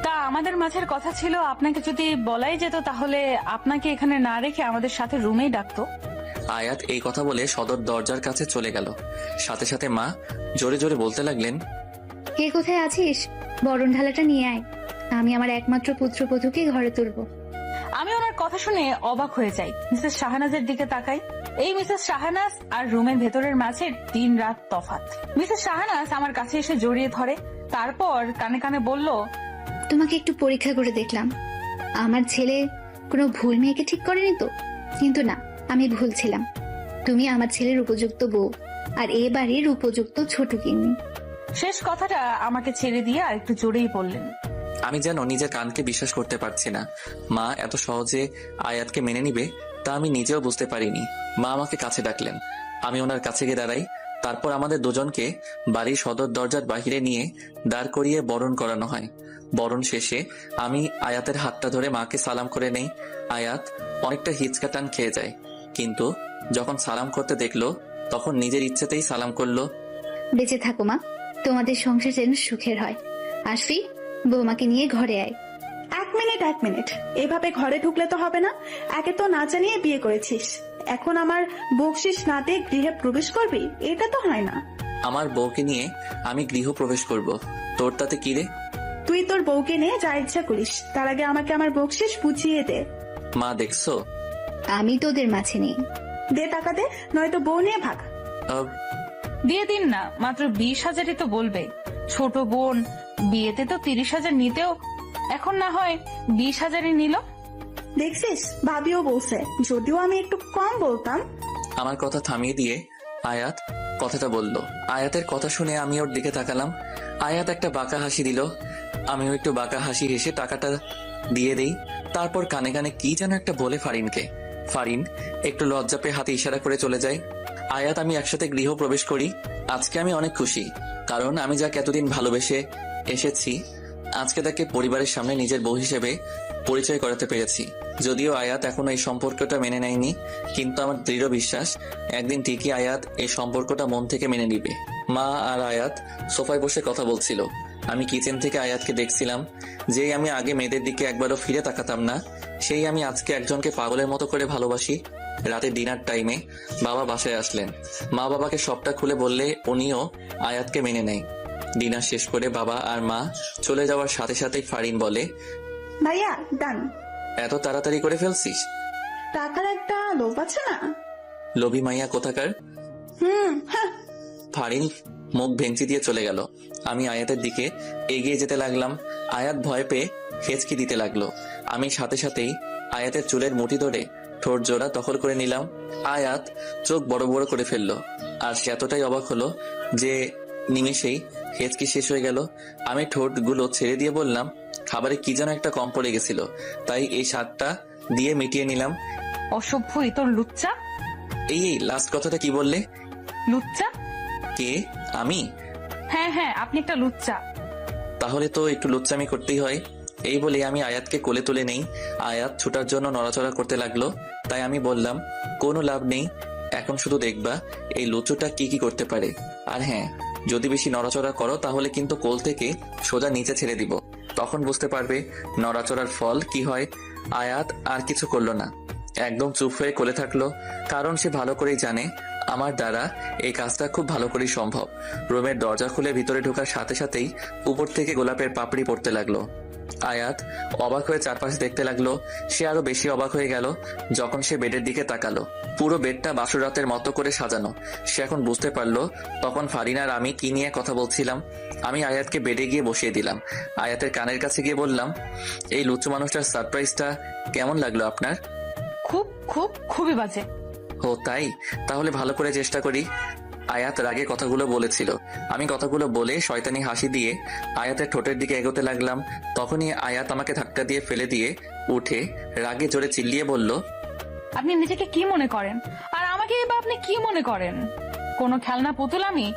তা আমাদের মাঝের কথা ছিল, আপনাকে যদি বলাই যেত তাহলে আপনাকে এখানে না রেখে আমাদের সাথে রুমেই ডাকতো। আয়াত এই কথা বলে সদর দরজার কাছে চলে গেল। সাথে সাথে মা জোরে জোরে বলতে লাগলেন, কে কোথায় আছিস? বরণ ঢালাটা নিয়ে আয়। আমি আমার একমাত্র পুত্রবধূকে ঘরে তুলবো। আমি ওনার কথা শুনে অবাক হয়ে যাই। মিসেস শাহনাজের দিকে তাকাই। এই মিসেস শাহনাজ আর রুমের ভেতরের মাঝে 3 রাত তফাৎ। মিসেস শাহনাজ আমার কাছে এসে জড়িয়ে ধরে। তারপর কানে কানে বলল, তোমাকে একটু পরীক্ষা করে দেখলাম আমার ছেলে কোনো ভুল মেয়েকে ঠিক করেনি তো। কিন্তু না, আমি ভুল ছিলাম। তুমি আমার ছেলের উপযুক্ত বউ, আর এ বাড়ির উপযুক্ত ছোট কিন্নি। শেষ কথাটা আমাকে ছেড়ে দিয়ে আর একটু জোরেই বললেন। আমি যেন নিজের কানকে বিশ্বাস করতে পারছি না। মা এত সহজে আয়াতকে মেনে নিবে তা আমি নিজেও বুঝতে পারিনি। মা আমাকে কাছে ডাকলেন, আমি ওনার কাছে গিয়ে দাঁড়াই। তারপর আমাদের দুজনকে বাড়ির সদর দরজার বাহিরে নিয়ে দাঁড় করিয়ে বরণ করানো হয়। বরণ শেষে আমি আয়াতের হাতটা ধরে মাকে সালাম করে নেই। আয়াত অনেকটা হিচকা টান খেয়ে যায়, কিন্তু যখন সালাম করতে দেখলো তখন নিজের ইচ্ছেতেই সালাম করলো। বেঁচে থাকো মা, তোমাদের সংসার যেন সুখের হয়। আসফি, বৌমাকে নিয়ে ঘরে আয়। এক মিনিট, এভাবে ঘরে ঢুকলে তো হবে না। একে তো না জানিয়ে বিয়ে করেছিস, এখন আমার বকশিস না দিয়ে গৃহে প্রবেশ করবি? এটা তো হয় না। আমার বউকে নিয়ে আমি গৃহ প্রবেশ করব, তোর তাতে কি রে? তুই তোর বউকে নিয়ে যা ইচ্ছা করিস, তার আগে আমাকে আমার বকশিস বুঝিয়ে দে। মা দেখছো? আমি তোদের মাঝে নেই। দে টাকা দে, নয়তো বউ নিয়ে ভাগ। আহ, দিয়ে দিন না, মাত্র 20,000ই তো বলবে। ছোট বোন বিয়েতে তো 30,000 নিতেও, এখন না হয় 20,000ই নিল। দেখছিস, ভাবিও বলছে, যদিও আমি একটু কম বলতাম। আমার কথা থামিয়ে দিয়ে আয়াত কথাটা বলল। আয়াতের কথা শুনে আমি ওর দিকে তাকালাম। আয়াত একটা বাঁকা হাসি দিল, আমিও একটু বাঁকা হাসি হেসে টাকাটা দিয়ে দেই। তারপর কানে কানে কি যেন একটা বলে ফারিনকে। ফারিন একটু লজ্জা পেয়ে হাতে ইশারা করে চলে যায়। আয়াত আমি একসাথে গৃহ প্রবেশ করি। আজকে আমি অনেক খুশি, কারণ আমি যাকে এতদিন ভালোবেসে এসেছি আজকে তাকে পরিবারের সামনে নিজের বউ হিসেবে পরিচয় করাতে পেরেছি। যদিও আয়াত এখনো এই সম্পর্কটা মেনে নেয়নি, কিন্তু আমার দৃঢ় বিশ্বাস একদিন ঠিকই আয়াত এই সম্পর্কটা মন থেকে মেনে নিবে। মা আর আয়াত সোফায় বসে কথা বলছিল। আমি কিচেন থেকে আয়াতকে দেখছিলাম। যেই আমি আগে মেয়েদের দিকে একবারও ফিরে তাকাতাম না, সেই আমি আজকে একজনকে পাগলের মতো করে ভালোবাসি। রাতে ডিনার টাইমে বাবা বাসায় আসলেন। মা বাবাকে সবটা খুলে বললে উনিও আয়াতকে মেনে নেয়। ডিনার শেষ করে বাবা আর মা চলে যাওয়ার সাথে সাথেই ফারিন বলে, ভাইয়া ডান। এত তাড়াতাড়ি করে ফেলছিস? টাকার একটা লোভ আছে না? লোভী মাইয়া কোথাকার। হ্যাঁ। ফারিন মুখ ভেঙচি দিয়ে চলে গেল। আমি আয়াতের দিকে এগিয়ে যেতে লাগলাম। আয়াত ভয় পেয়ে হেঁচকি দিতে লাগলো। আমি সাথে সাথেই আয়াতের চুলের মুঠি ধরে ঠোঁট জোড়া দখল করে নিলাম। আয়াত চোখ বড় বড় করে ফেললো, আর সে এতটাই অবাক হলো যে নিমেষেই হেঁচকি শেষ হয়ে গেল। আমি ঠোঁটগুলো ছেড়ে দিয়ে বললাম, খাবারে কি যেন একটা কম পড়ে গেছিল, তাই এই স্বাদটা দিয়ে মিটিয়ে নিলাম। অসভ্যই তোর লুচ্চা। এই লাস্ট কথাটা কি বললে? লুচ্চা? কে? আমি? হ্যাঁ, আপনি একটা লুচ্চা। তাহলে তো একটু লুচ্চামি করতেই হয়। এই বলে আমি আয়াতকে কোলে তুলে নেই। আয়াত ছুটার জন্য নড়াচড়া করতে লাগলো, তাই আমি বললাম, কোনো লাভ নেই, এখন শুধু দেখবা এই লুচুটা কি কি করতে পারে। আর হ্যাঁ, যদি বেশি নড়াচড়া করো তাহলে কিন্তু কোল থেকে সোজা নিচে ছেড়ে দিব, তখন বুঝতে পারবে নড়াচড়ার ফল কি হয়। আয়াত আর কিছু করলো না, একদম চুপ হয়ে কোলে থাকলো, কারণ সে ভালো করেই জানে আমার দ্বারা এই কাজটা খুব ভালো করেই সম্ভব। রুমের দরজা খুলে ভিতরে ঢোকার সাথে সাথেই উপর থেকে গোলাপের পাপড়ি পড়তে লাগলো। আয়াত অবাক হয়ে চারপাশে দেখতে লাগলো। সে আরো বেশি অবাক হয়ে গেল যখন সে বেডের দিকে তাকালো। পুরো বেডটা বাসরাতের মতো করে সাজানো। সে এখন বুঝতে পারলো তখন ফারিন আর আমি কি নিয়ে কথা বলছিলাম। আমি আয়াতকে বেডে গিয়ে বসিয়ে দিলাম। আয়াতের কানের কাছে গিয়ে বললাম, এই লুচু মানুষটার সারপ্রাইজটা কেমন লাগলো আপনার? খুবই বাজে। ও তাই? তাহলে ভালো করে চেষ্টা করি। আয়াত রাগে কথাগুলো বলেছিল। আমি কথাগুলো বলে শয়তানি হাসি দিয়ে আয়াতের ঠোঁটের দিকে এগোতে লাগলাম। তখনই আয়াত আমাকে ধাক্কা দিয়ে ফেলে দিয়ে উঠে রাগে জোরে চিল্লিয়ে বলল, আপনি নিজেকে কি মনে করেন, আর আমাকে বা আপনি কি মনে করেন? কোনো খেলনা পুতুল আমি,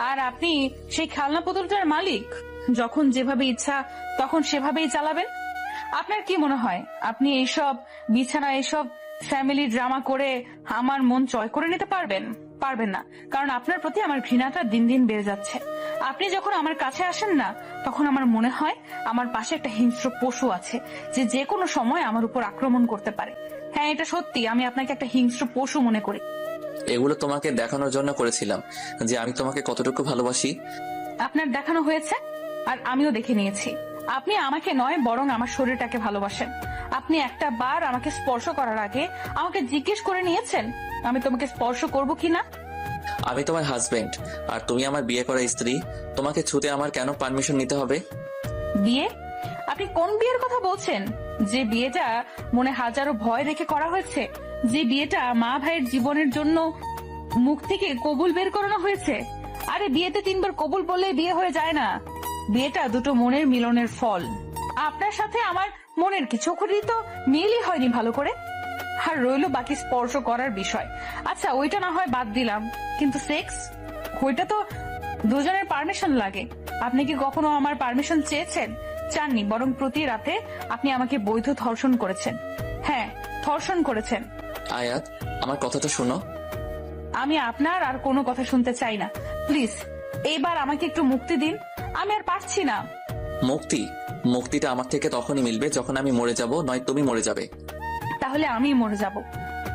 আর আপনি সেই খেলনা পুতুলটার মালিক। যখন যেভাবে ইচ্ছা তখন সেভাবেই চালাবেন। আপনার কি মনে হয় আপনি এইসব বিছানা, এইসব ফ্যামিলি ড্রামা করে আমার মন জয় করে নিতে পারবেন? পারবেন না, কারণ আপনার প্রতি আমার ঘৃণাটা দিন দিন বেড়ে যাচ্ছে। আপনি যখন আমার কাছে আসেন না, তখন আমার মনে হয় আমার পাশে একটা হিংস্র পশু আছে, যে কোনো সময় আমার উপর আক্রমণ করতে পারে। হ্যাঁ, এটা সত্যি, আমি আপনাকে একটা হিংস্র পশু মনে করি। এগুলো তোমাকে দেখানোর জন্য করেছিলাম যে আমি তোমাকে কতটুকু ভালোবাসি। আপনার দেখানো হয়েছে, আর আমিও দেখে নিয়েছি। আপনি আমাকে নয়, বরং আমার শরীরটাকে ভালোবাসেন। আপনি একটা বার আমাকে স্পর্শ করার আগে আমাকে জিজ্ঞেস করে নিয়েছেন আমি তোমাকে স্পর্শ করব কিনা। আমি তোমার হাজবেন্ড আর তুমি আমার বিয়ে করা স্ত্রী। তোমাকে ছুতে আমার কেন পারমিশন নিতে হবে? বিয়ে? আপনি কোন বিয়ের কথা বলছেন? যে বিয়েটা মনে হাজারো ভয় রেখে করা হয়েছে, যে বিয়েটা মা ভাইয়ের জীবনের জন্য মুখ থেকে কবুল বের করানো হয়েছে। আরে বিয়েতে 3 বার কবুল বললে বিয়ে হয়ে যায় না। বিয়েটা দুটো মনের মিলনের ফল। আপনার সাথে আমার মনের কিছু তো মিলই হয়নি ভালো করে। আর রইলো বাকি স্পর্শ করার বিষয়। আচ্ছা ওইটা না হয় বাদ দিলাম, কিন্তু সেক্স, ওইটা তো দুজনের পারমিশন লাগে। আপনি কি কখনো আমার পারমিশন চেয়েছেন? চাননি, বরং প্রতি রাতে আপনি আমাকে বৈধ ধর্ষণ করেছেন। হ্যাঁ, ধর্ষণ করেছেন। আয়াত, আমার কথাটা শোনো। আমি আপনার আর কোনো কথা শুনতে চাই না, প্লিজ। এইবার আমাকে একটু মুক্তি দিন, আমি আর পারছি না। মুক্তি? মুক্তিটা আমার থেকে তখনই মিলবে যখন আমি মরে যাব, নয় তুমি মরে যাবে। তাহলে আমি মরে যাব,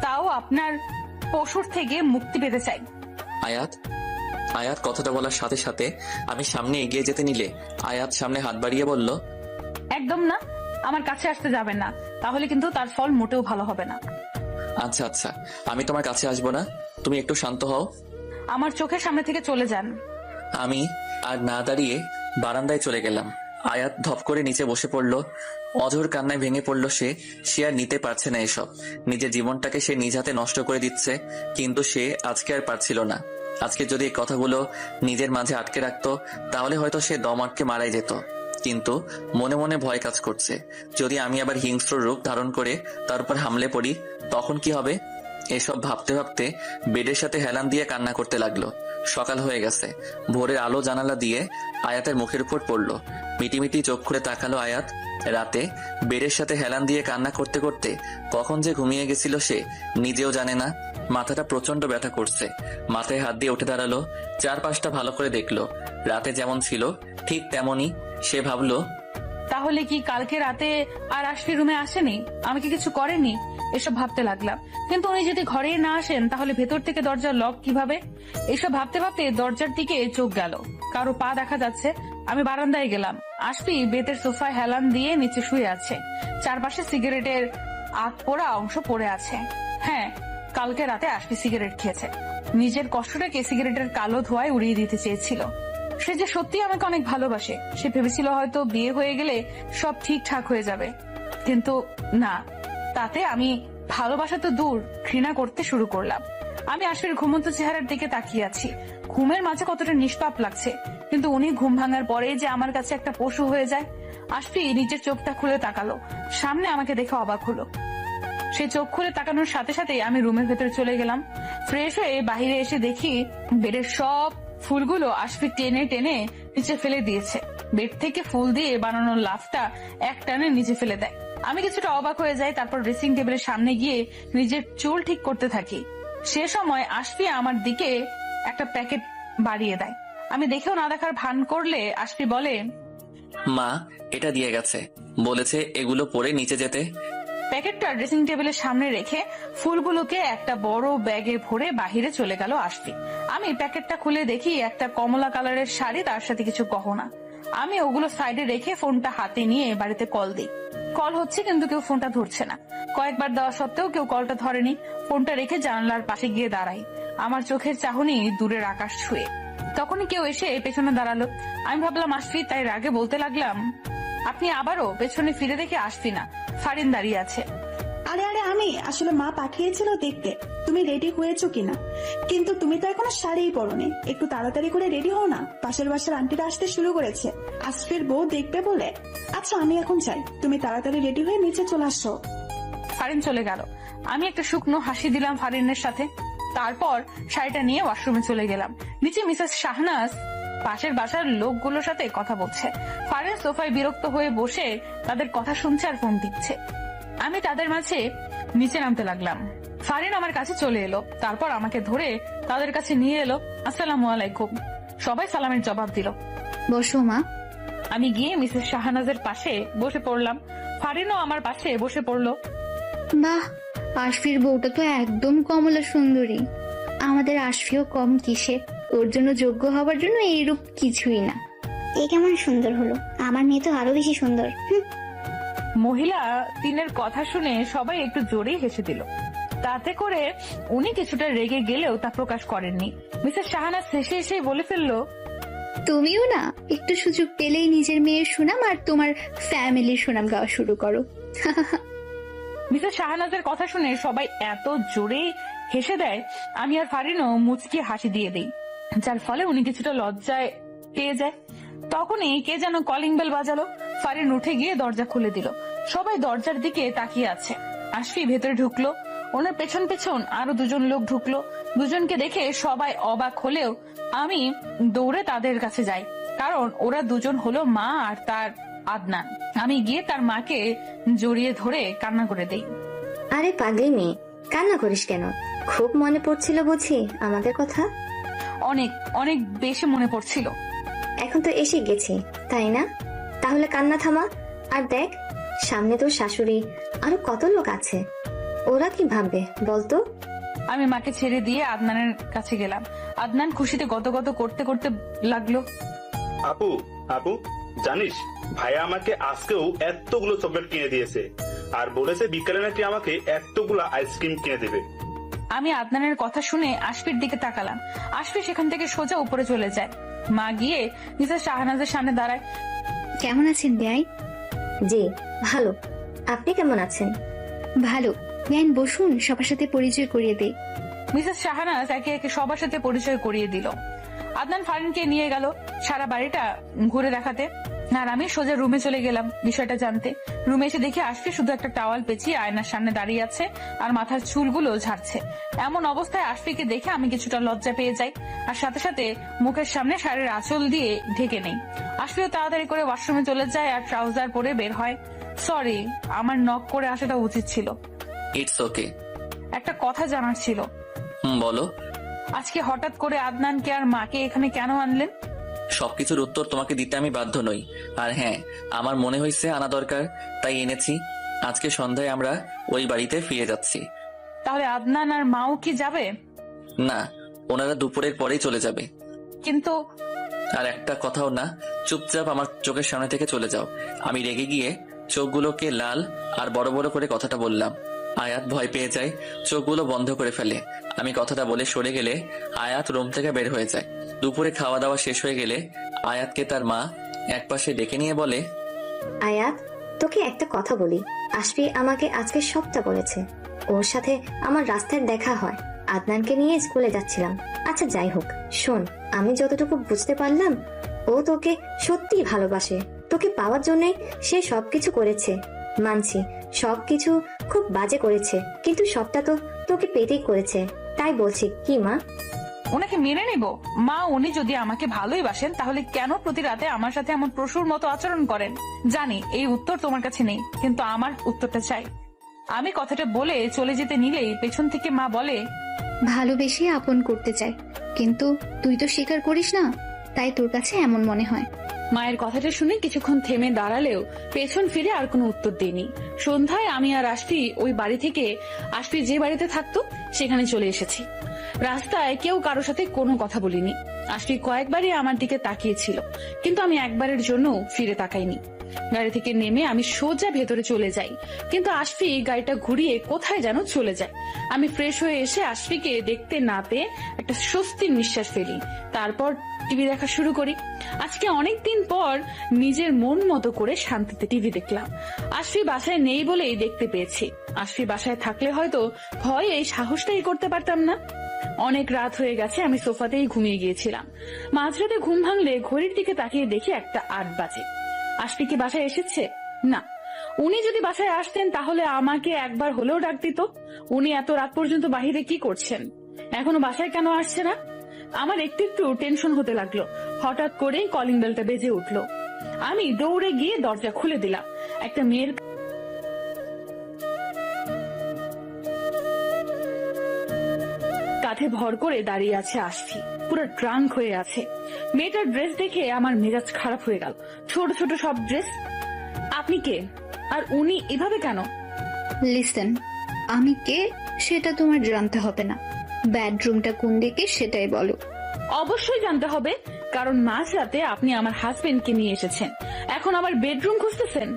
তাও আপনার পশুর থেকে মুক্তি পেতে চাই। আয়াত, আয়াত কথাটা বলার সাথে সাথে আমি সামনে এগিয়ে যেতে নিলে আয়াত সামনে হাত বাড়িয়ে বলল, একদম না, আমার কাছে আসতে যাবেন না, তাহলে কিন্তু তার ফল মোটেও ভালো হবে না। আচ্ছা আচ্ছা, আমি তোমার কাছে আসবো না, তুমি একটু শান্ত হও। আমার চোখের সামনে থেকে চলে যান। আমি আর না দাঁড়িয়ে বারান্দায় চলে গেলাম। আয়াত ধপ করে নিচে বসে পড়ল। অঝোর কান্নায় ভেঙে পড়ল সে। সে আর নিতে পারছে না এসব। নিজের জীবনটাকে সে নিজ হাতে নষ্ট করে দিচ্ছে, কিন্তু সে আজকে আর পারছিল না। আজকে যদি এই কথাগুলো নিজের মাঝে আটকে রাখতো তাহলে হয়তো সে দম আটকে মারাই যেত। কিন্তু মনে মনে ভয় কাজ করছে, যদি আমি আবার হিংস্র রূপ ধারণ করে তার উপর হামলে পড়ি তখন কি হবে। এসব ভাবতে ভাবতে বেডের সাথে হেলান দিয়ে কান্না করতে লাগলো। সকাল হয়ে গেছে। ভোরের আলো জানালা দিয়ে আয়াতের মুখের উপর পড়লো। মিটিমিটি চোখ খুলে তাকালো আয়াত। রাতে বেডের সাথে হেলান দিয়ে কান্না করতে করতে কখন যে ঘুমিয়ে গেছিল সে নিজেও জানে না। মাথাটা প্রচন্ড ব্যথা করছে। মাথায় হাত দিয়ে উঠে দাঁড়ালো। চারপাশটা ভালো করে দেখলো। রাতে যেমন ছিল ঠিক তেমনই। সে ভাবলো, তাহলে কি কালকে রাতে আর আশফি রুমে আসেনি? আমাকে কিছু করেনি? এসব ভাবতে লাগলাম। কিন্তু উনি যদি ঘরে না আসেন তাহলে ভেতর থেকে দরজা লক কিভাবে? এসব ভাবতে ভাবতে দরজার দিকে চোখ গেল। কারো পা দেখা যাচ্ছে। আমি বারান্দায় গেলাম। আশফি বেতের সোফায় হেলান দিয়ে নিচে শুয়ে আছে। চারপাশে সিগারেটের আগ পোড়া অংশ পড়ে আছে। হ্যাঁ, কালকে রাতে আশফি সিগারেট খেয়েছে। নিজের কষ্টটাকে সিগারেটের কালো ধোঁয়ায় উড়িয়ে দিতে চেয়েছিল। সে যে সত্যি আমাকে অনেক ভালোবাসে। সে ভেবেছিল হয়তো বিয়ে হয়ে গেলে সব ঠিকঠাক হয়ে যাবে, কিন্তু না। তাতে আমি ভালোবাসা তো দূর, ঘৃণা করতে শুরু করলাম। আমি আশফির ঘুমন্ত চেহারার দিকে তাকিয়ে আছি। ঘুমের মাঝে কতটা নিষ্পাপ লাগছে, কিন্তু উনি ঘুম ভাঙার পরে যে আমার কাছে একটা পশু হয়ে যায়। আশফি নিজের চোখটা খুলে তাকালো। সামনে আমাকে দেখে অবাক হলো। সে চোখ খুলে তাকানোর সাথে সাথে আমি রুমের ভেতরে চলে গেলাম। ফ্রেশ হয়ে বাহিরে এসে দেখি বেডের সব ফুলগুলো আশফি টেনে টেনে নিচে ফেলে দিয়েছে। বেড থেকে ফুল দিয়ে বানানো লাফটা এক টানে নিচে ফেলে দেয়। আমি কিছুটা অবাক হয়ে যাই। তারপর ড্রেসিং টেবিলের সামনে গিয়ে নিজের চুল ঠিক করতে থাকি। সে সময় আশফি আমার দিকে একটা প্যাকেট বাড়িয়ে দেয়। আমি দেখেও না দেখার ভান করলে আশফি বলে, মা এটা দিয়ে গেছে, বলেছে এগুলো পরে নিচে যেতে। প্যাকেটটা ড্রেসিং টেবিলের সামনে রেখে ফুলগুলোকে একটা বড় ব্যাগে ভরে বাহিরে চলে গেল আশফি। আমি প্যাকেটটা খুলে দেখি একটা কমলা কালারের শাড়ি, তার সাথে কিছু গহনা। আমি ওগুলো সাইডে রেখে ফোনটা হাতে নিয়ে বাড়িতে কল দিই। কল হচ্ছে কিন্তু কেউ ফোনটা ধরছে না। কয়েকবার দেওয়া সত্ত্বেও কেউ কলটা ধরেনি। ফোনটা রেখে জানালার পাশে গিয়ে দাঁড়াই। আমার চোখের চাহনি দূরের আকাশ ছুঁয়ে। তখনই কেউ এসে পেছনে দাঁড়ালো। আমি ভাবলাম আশফি, তাই রাগে বলতে লাগলাম, আপনি আবারও? পেছনে ফিরে দেখে আশফি না, ফারিন দাঁড়িয়ে আছে। আরে আরে আমি আসলে মা পাঠিয়েছিল দেখতে তুমি রেডি হয়েছো কিনা, কিন্তু তুমি তো এখনো শাড়িই পরোনি। একটু তাড়াতাড়ি করে রেডি হও না, পাশের বাসার আন্টিরা আসতে শুরু করেছে। আশফির বউ দেখবে বলে। আচ্ছা আমি এখন চাই তুমি তাড়াতাড়ি রেডি হয়ে নিচে চলে আসো। ফারিন চলে গেল। আমি একটা শুকনো হাসি দিলাম ফারিনের সাথে। তারপর শাড়িটা নিয়ে ওয়াশরুমে চলে গেলাম। নিচে মিসেস শাহনাজ পাশের বাসার লোকগুলোর সাথে কথা বলছে। ফারিন সোফায় বিরক্ত হয়ে বসে তাদের কথা শুনছে আর ফোন দিচ্ছে। আমি তাদের মাঝে নিচে নামতে লাগলাম। ফারিন আমার কাছে চলে এলো। তারপর আমাকে ধরে তাদের কাছে নিয়ে এলো। আসসালামু আলাইকুম। সবাই সালামের জবাব দিল। বসো মা। আমি গিয়ে মিসেস শাহনাজের পাশে বসে পড়লাম। ফারিনও আমার পাশে বসে পড়লো। বাহ, আশফির বউটা তো একদম কমলা সুন্দরী। আমাদের আশফিও কম কিসে, ওর জন্য যোগ্য হবার জন্য এইরূপ কিছুই না। এ কেমন সুন্দর হলো, আমার মেয়ে তো আরো বেশি সুন্দর। মহিলা 3-এর কথা শুনে সবাই একটু জোরেই হেসে দিল। তাতে করে উনি কিছুটা রেগে গেলেও তা প্রকাশ করেননি। মিসেস শাহানাজ হেসে এসেই বলে ফেললো, তুমিও না একটু সুযোগ পেলেই নিজের মেয়ের সুনাম আর তোমার ফ্যামিলির সুনাম গাওয়া শুরু করো। মিসেস শাহানাজের কথা শুনে সবাই এত জোরে হেসে দেয়, আমি আর ফারিনও মুচকি হাসি দিয়ে দেই, যার ফলে উনি কিছুটা লজ্জায় পেয়ে যায়। তখনই কে যেন কলিং বেল বাজালো। ফারিন উঠে গিয়ে দরজা খুলে দিল। সবাই দরজার দিকে তাকিয়ে আছে। আশফি ভেতরে ঢুকলো, ওনার পেছন পেছন আরো 2জন লোক ঢুকলো। দুজনকে দেখে সবাই অবাক হলেও আমি দৌড়ে তাদের কাছে যাই, কারণ ওরা 2জন হলো মা আর তার আদনান। আমি গিয়ে তার মাকে জড়িয়ে ধরে কান্না করে দেই। আরে পাগলি মেয়ে, কান্না করিস কেন? খুব মনে পড়ছিল বুঝি আমাদের কথা? অনেক অনেক বেশি মনে পড়ছিল। এখন তো এসে গেছি, তাই না? তাহলে কান্না থামা। আর দেখ, সামনে তোর শাশুড়ি আরো কত লোক আছে, ওরা কি ভাববে বলতো? আমি মাকে ছেড়ে দিয়ে আদনানের কাছে গেলাম। আদনান খুশিতে গদগদ করতে করতে লাগলো, আপু আপু জানিস, ভাইয়া আমাকে আজকেও এতগুলো চকলেট কিনে দিয়েছে আর বলেছে বিকালে নাকি আমাকে এতগুলো আইসক্রিম কিনে দেবে। আমি আদনানের কথা শুনে আশফির দিকে তাকালাম। আশফি সেখান থেকে সোজা উপরে চলে যায়। মা গিয়ে মিসেস শাহনাজের সামনে দাঁড়ায়। কেমন আছেন বেয়াই? জি ভালো, আপনি কেমন আছেন? ভালো। বেয়াইন বসুন, সবার সাথে পরিচয় করিয়ে দেই। মিসেস শাহনাজ একে একে সবার সাথে পরিচয় করিয়ে দিল। আদনান ফারিনকে নিয়ে গেল সারা বাড়িটা ঘুরে দেখাতে, আর আমি সোজা রুমে চলে গেলাম বিষয়টা জানতে। রুমে এসে দেখি আশফি শুধু একটা টাওয়াল পেঁচিয়ে আয়নার সামনে দাঁড়িয়ে আছে আর মাথার চুলগুলো ঝাড়ছে। এমন অবস্থায় আশফিকে দেখে আমি কিছুটা লজ্জা পেয়ে যাই, আর সাথে সাথে মুখের সামনে শাড়ির আঁচল দিয়ে ঢেকে নেই। আশফিও তাড়াতাড়ি করে ওয়াশরুমে চলে যায় আর ট্রাউজার পরে বের হয়। সরি, আমার নক করে আসাটা উচিত ছিল। It's okay. একটা কথা জানার ছিল। বলো। আজকে হঠাৎ করে আদনানকে আর মাকে এখানে কেন আনলেন? সবকিছুর উত্তর তোমাকে দিতে আমি বাধ্য নই। আর হ্যাঁ, আমার মনে হয়েছে আনা দরকার, তাই এনেছি। আজকে সন্ধ্যায় আমরা ওই বাড়িতে ফিরে যাচ্ছি। তাহলে আদনান আর মাও কি যাবে? না, ওনারা দুপুরের পরেই চলে যাবে। কিন্তু আর একটা কথাও না, চুপচাপ আমার চোখের সামনে থেকে চলে যাও। আমি রেগে গিয়ে চোখগুলোকে লাল আর বড় বড় করে কথাটা বললাম। আয়াত ভয় পেয়ে যায়, চোখগুলো বন্ধ করে ফেলে। আমি কথাটা বলে সরে গেলে আয়াত রুম থেকে বের হয়ে যায়। দুপুরে খাওয়া দাওয়া শেষ হয়ে গেলে আয়াতকে তার মা একপাশে ডেকে নিয়ে বলে, আয়াত, তোকে একটা কথা বলি। আশফি আমাকে আজকে সবটা বলেছে। ওর সাথে আমার রাস্তায় দেখা হয়, আদনানকে নিয়ে স্কুলে যাচ্ছিলাম। আচ্ছা যাই হোক, শোন, আমি যতটুকু বুঝতে পারলাম, ও তোকে সত্যিই ভালোবাসে। তোকে পাওয়ার জন্যই সে সবকিছু করেছে। মানছি সবকিছু খুব বাজে করেছে, কিন্তু সবটা তো তোকে পেতেই করেছে। তাই বলছি, কি মা? ওনাকে মেনে নেব? মা, উনি যদি আমাকে ভালোই বাসেন তাহলে কেন প্রতি রাতে আমার সাথে এমন পশুর মতো আচরণ করেন? জানি এই উত্তর তোমার কাছে নেই, কিন্তু আমার উত্তরটা চাই। আমি কথাটা বলে চলে যেতে নিলেই পেছন থেকে মা বলে, ভালোবেসে আপন করতে চাই, কিন্তু তুই তো স্বীকার করিস না, তাই তোর কাছে এমন মনে হয়। মায়ের কথাটা শুনে কিছুক্ষণ থেমে দাঁড়ালেও পেছন ফিরে আর কোনো উত্তর দিইনি। সন্ধ্যায় আমি আর আশফি ওই বাড়ি থেকে, আশফি যে বাড়িতে থাকতো সেখানে চলে এসেছি। রাস্তায় কেউ কারোর সাথে কোনো কথা বলিনি। আশফি কয়েকবারই আমার দিকে তাকিয়েছিল, কিন্তু আমি একবারের জন্য ফিরে তাকাইনি। গাড়ি থেকে নেমে আমি সোজা ভেতরে চলে যাই, কিন্তু আশফি গাড়িটা ঘুরিয়ে কোথায় যেন চলে যায়। আমি ফ্রেশ হয়ে এসে আশফিকে দেখতে না পেয়ে একটা স্বস্তির নিঃশ্বাস ফেলি। তারপর টিভি দেখা শুরু করি। আজকে অনেকদিন পর নিজের মন মতো করে শান্তিতে টিভি দেখলাম। আশফি বাসায় নেই বলেই দেখতে পেয়েছি। আশফি বাসায় থাকলে হয়তো ভয়ে এই সাহসটাই করতে পারতাম না। অনেক রাত হয়ে গেছে, আমি সোফাতেই ঘুমিয়ে গিয়েছিলাম। মাঝরাতে ঘুম ভাঙলে ঘড়ির দিকে তাকিয়ে দেখি 1:08 বাজে। আশফি কি বাসায় এসেছে? না। উনি যদি বাসায় আসতেন তাহলে আমাকে একবার হলেও ডাক দিত। উনি এত রাত পর্যন্ত বাহিরে কি করছেন? এখনো বাসায় কেন আসছে না? আমার একটু একটু টেনশন হতে লাগলো। হঠাৎ করেই কলিং বেলটা বেজে উঠলো। আমি দৌড়ে গিয়ে দরজা খুলে দিলাম। একটা মেয়ের কাঁধে ভর করে দাঁড়িয়ে আছে আশফি, পুরো ড্রাঙ্ক হয়ে আছে। মেয়েটার ড্রেস দেখে আমার মেজাজ খারাপ হয়ে গেল। ছোট ছোট সব ড্রেস। আপনি কে? আর উনি এভাবে কেন? লিসেন, আমি কে সেটা তোমার জানতে হবে না। বেডরুমটা কোন দিকে সেটাই বলো। অবশ্যই জানতে হবে, কারণ মাঝরাতে আপনি আমার হাজবেন্ডকে নিয়ে এসেছেন, এখন আবার বেডরুম খুঁজতেছেন।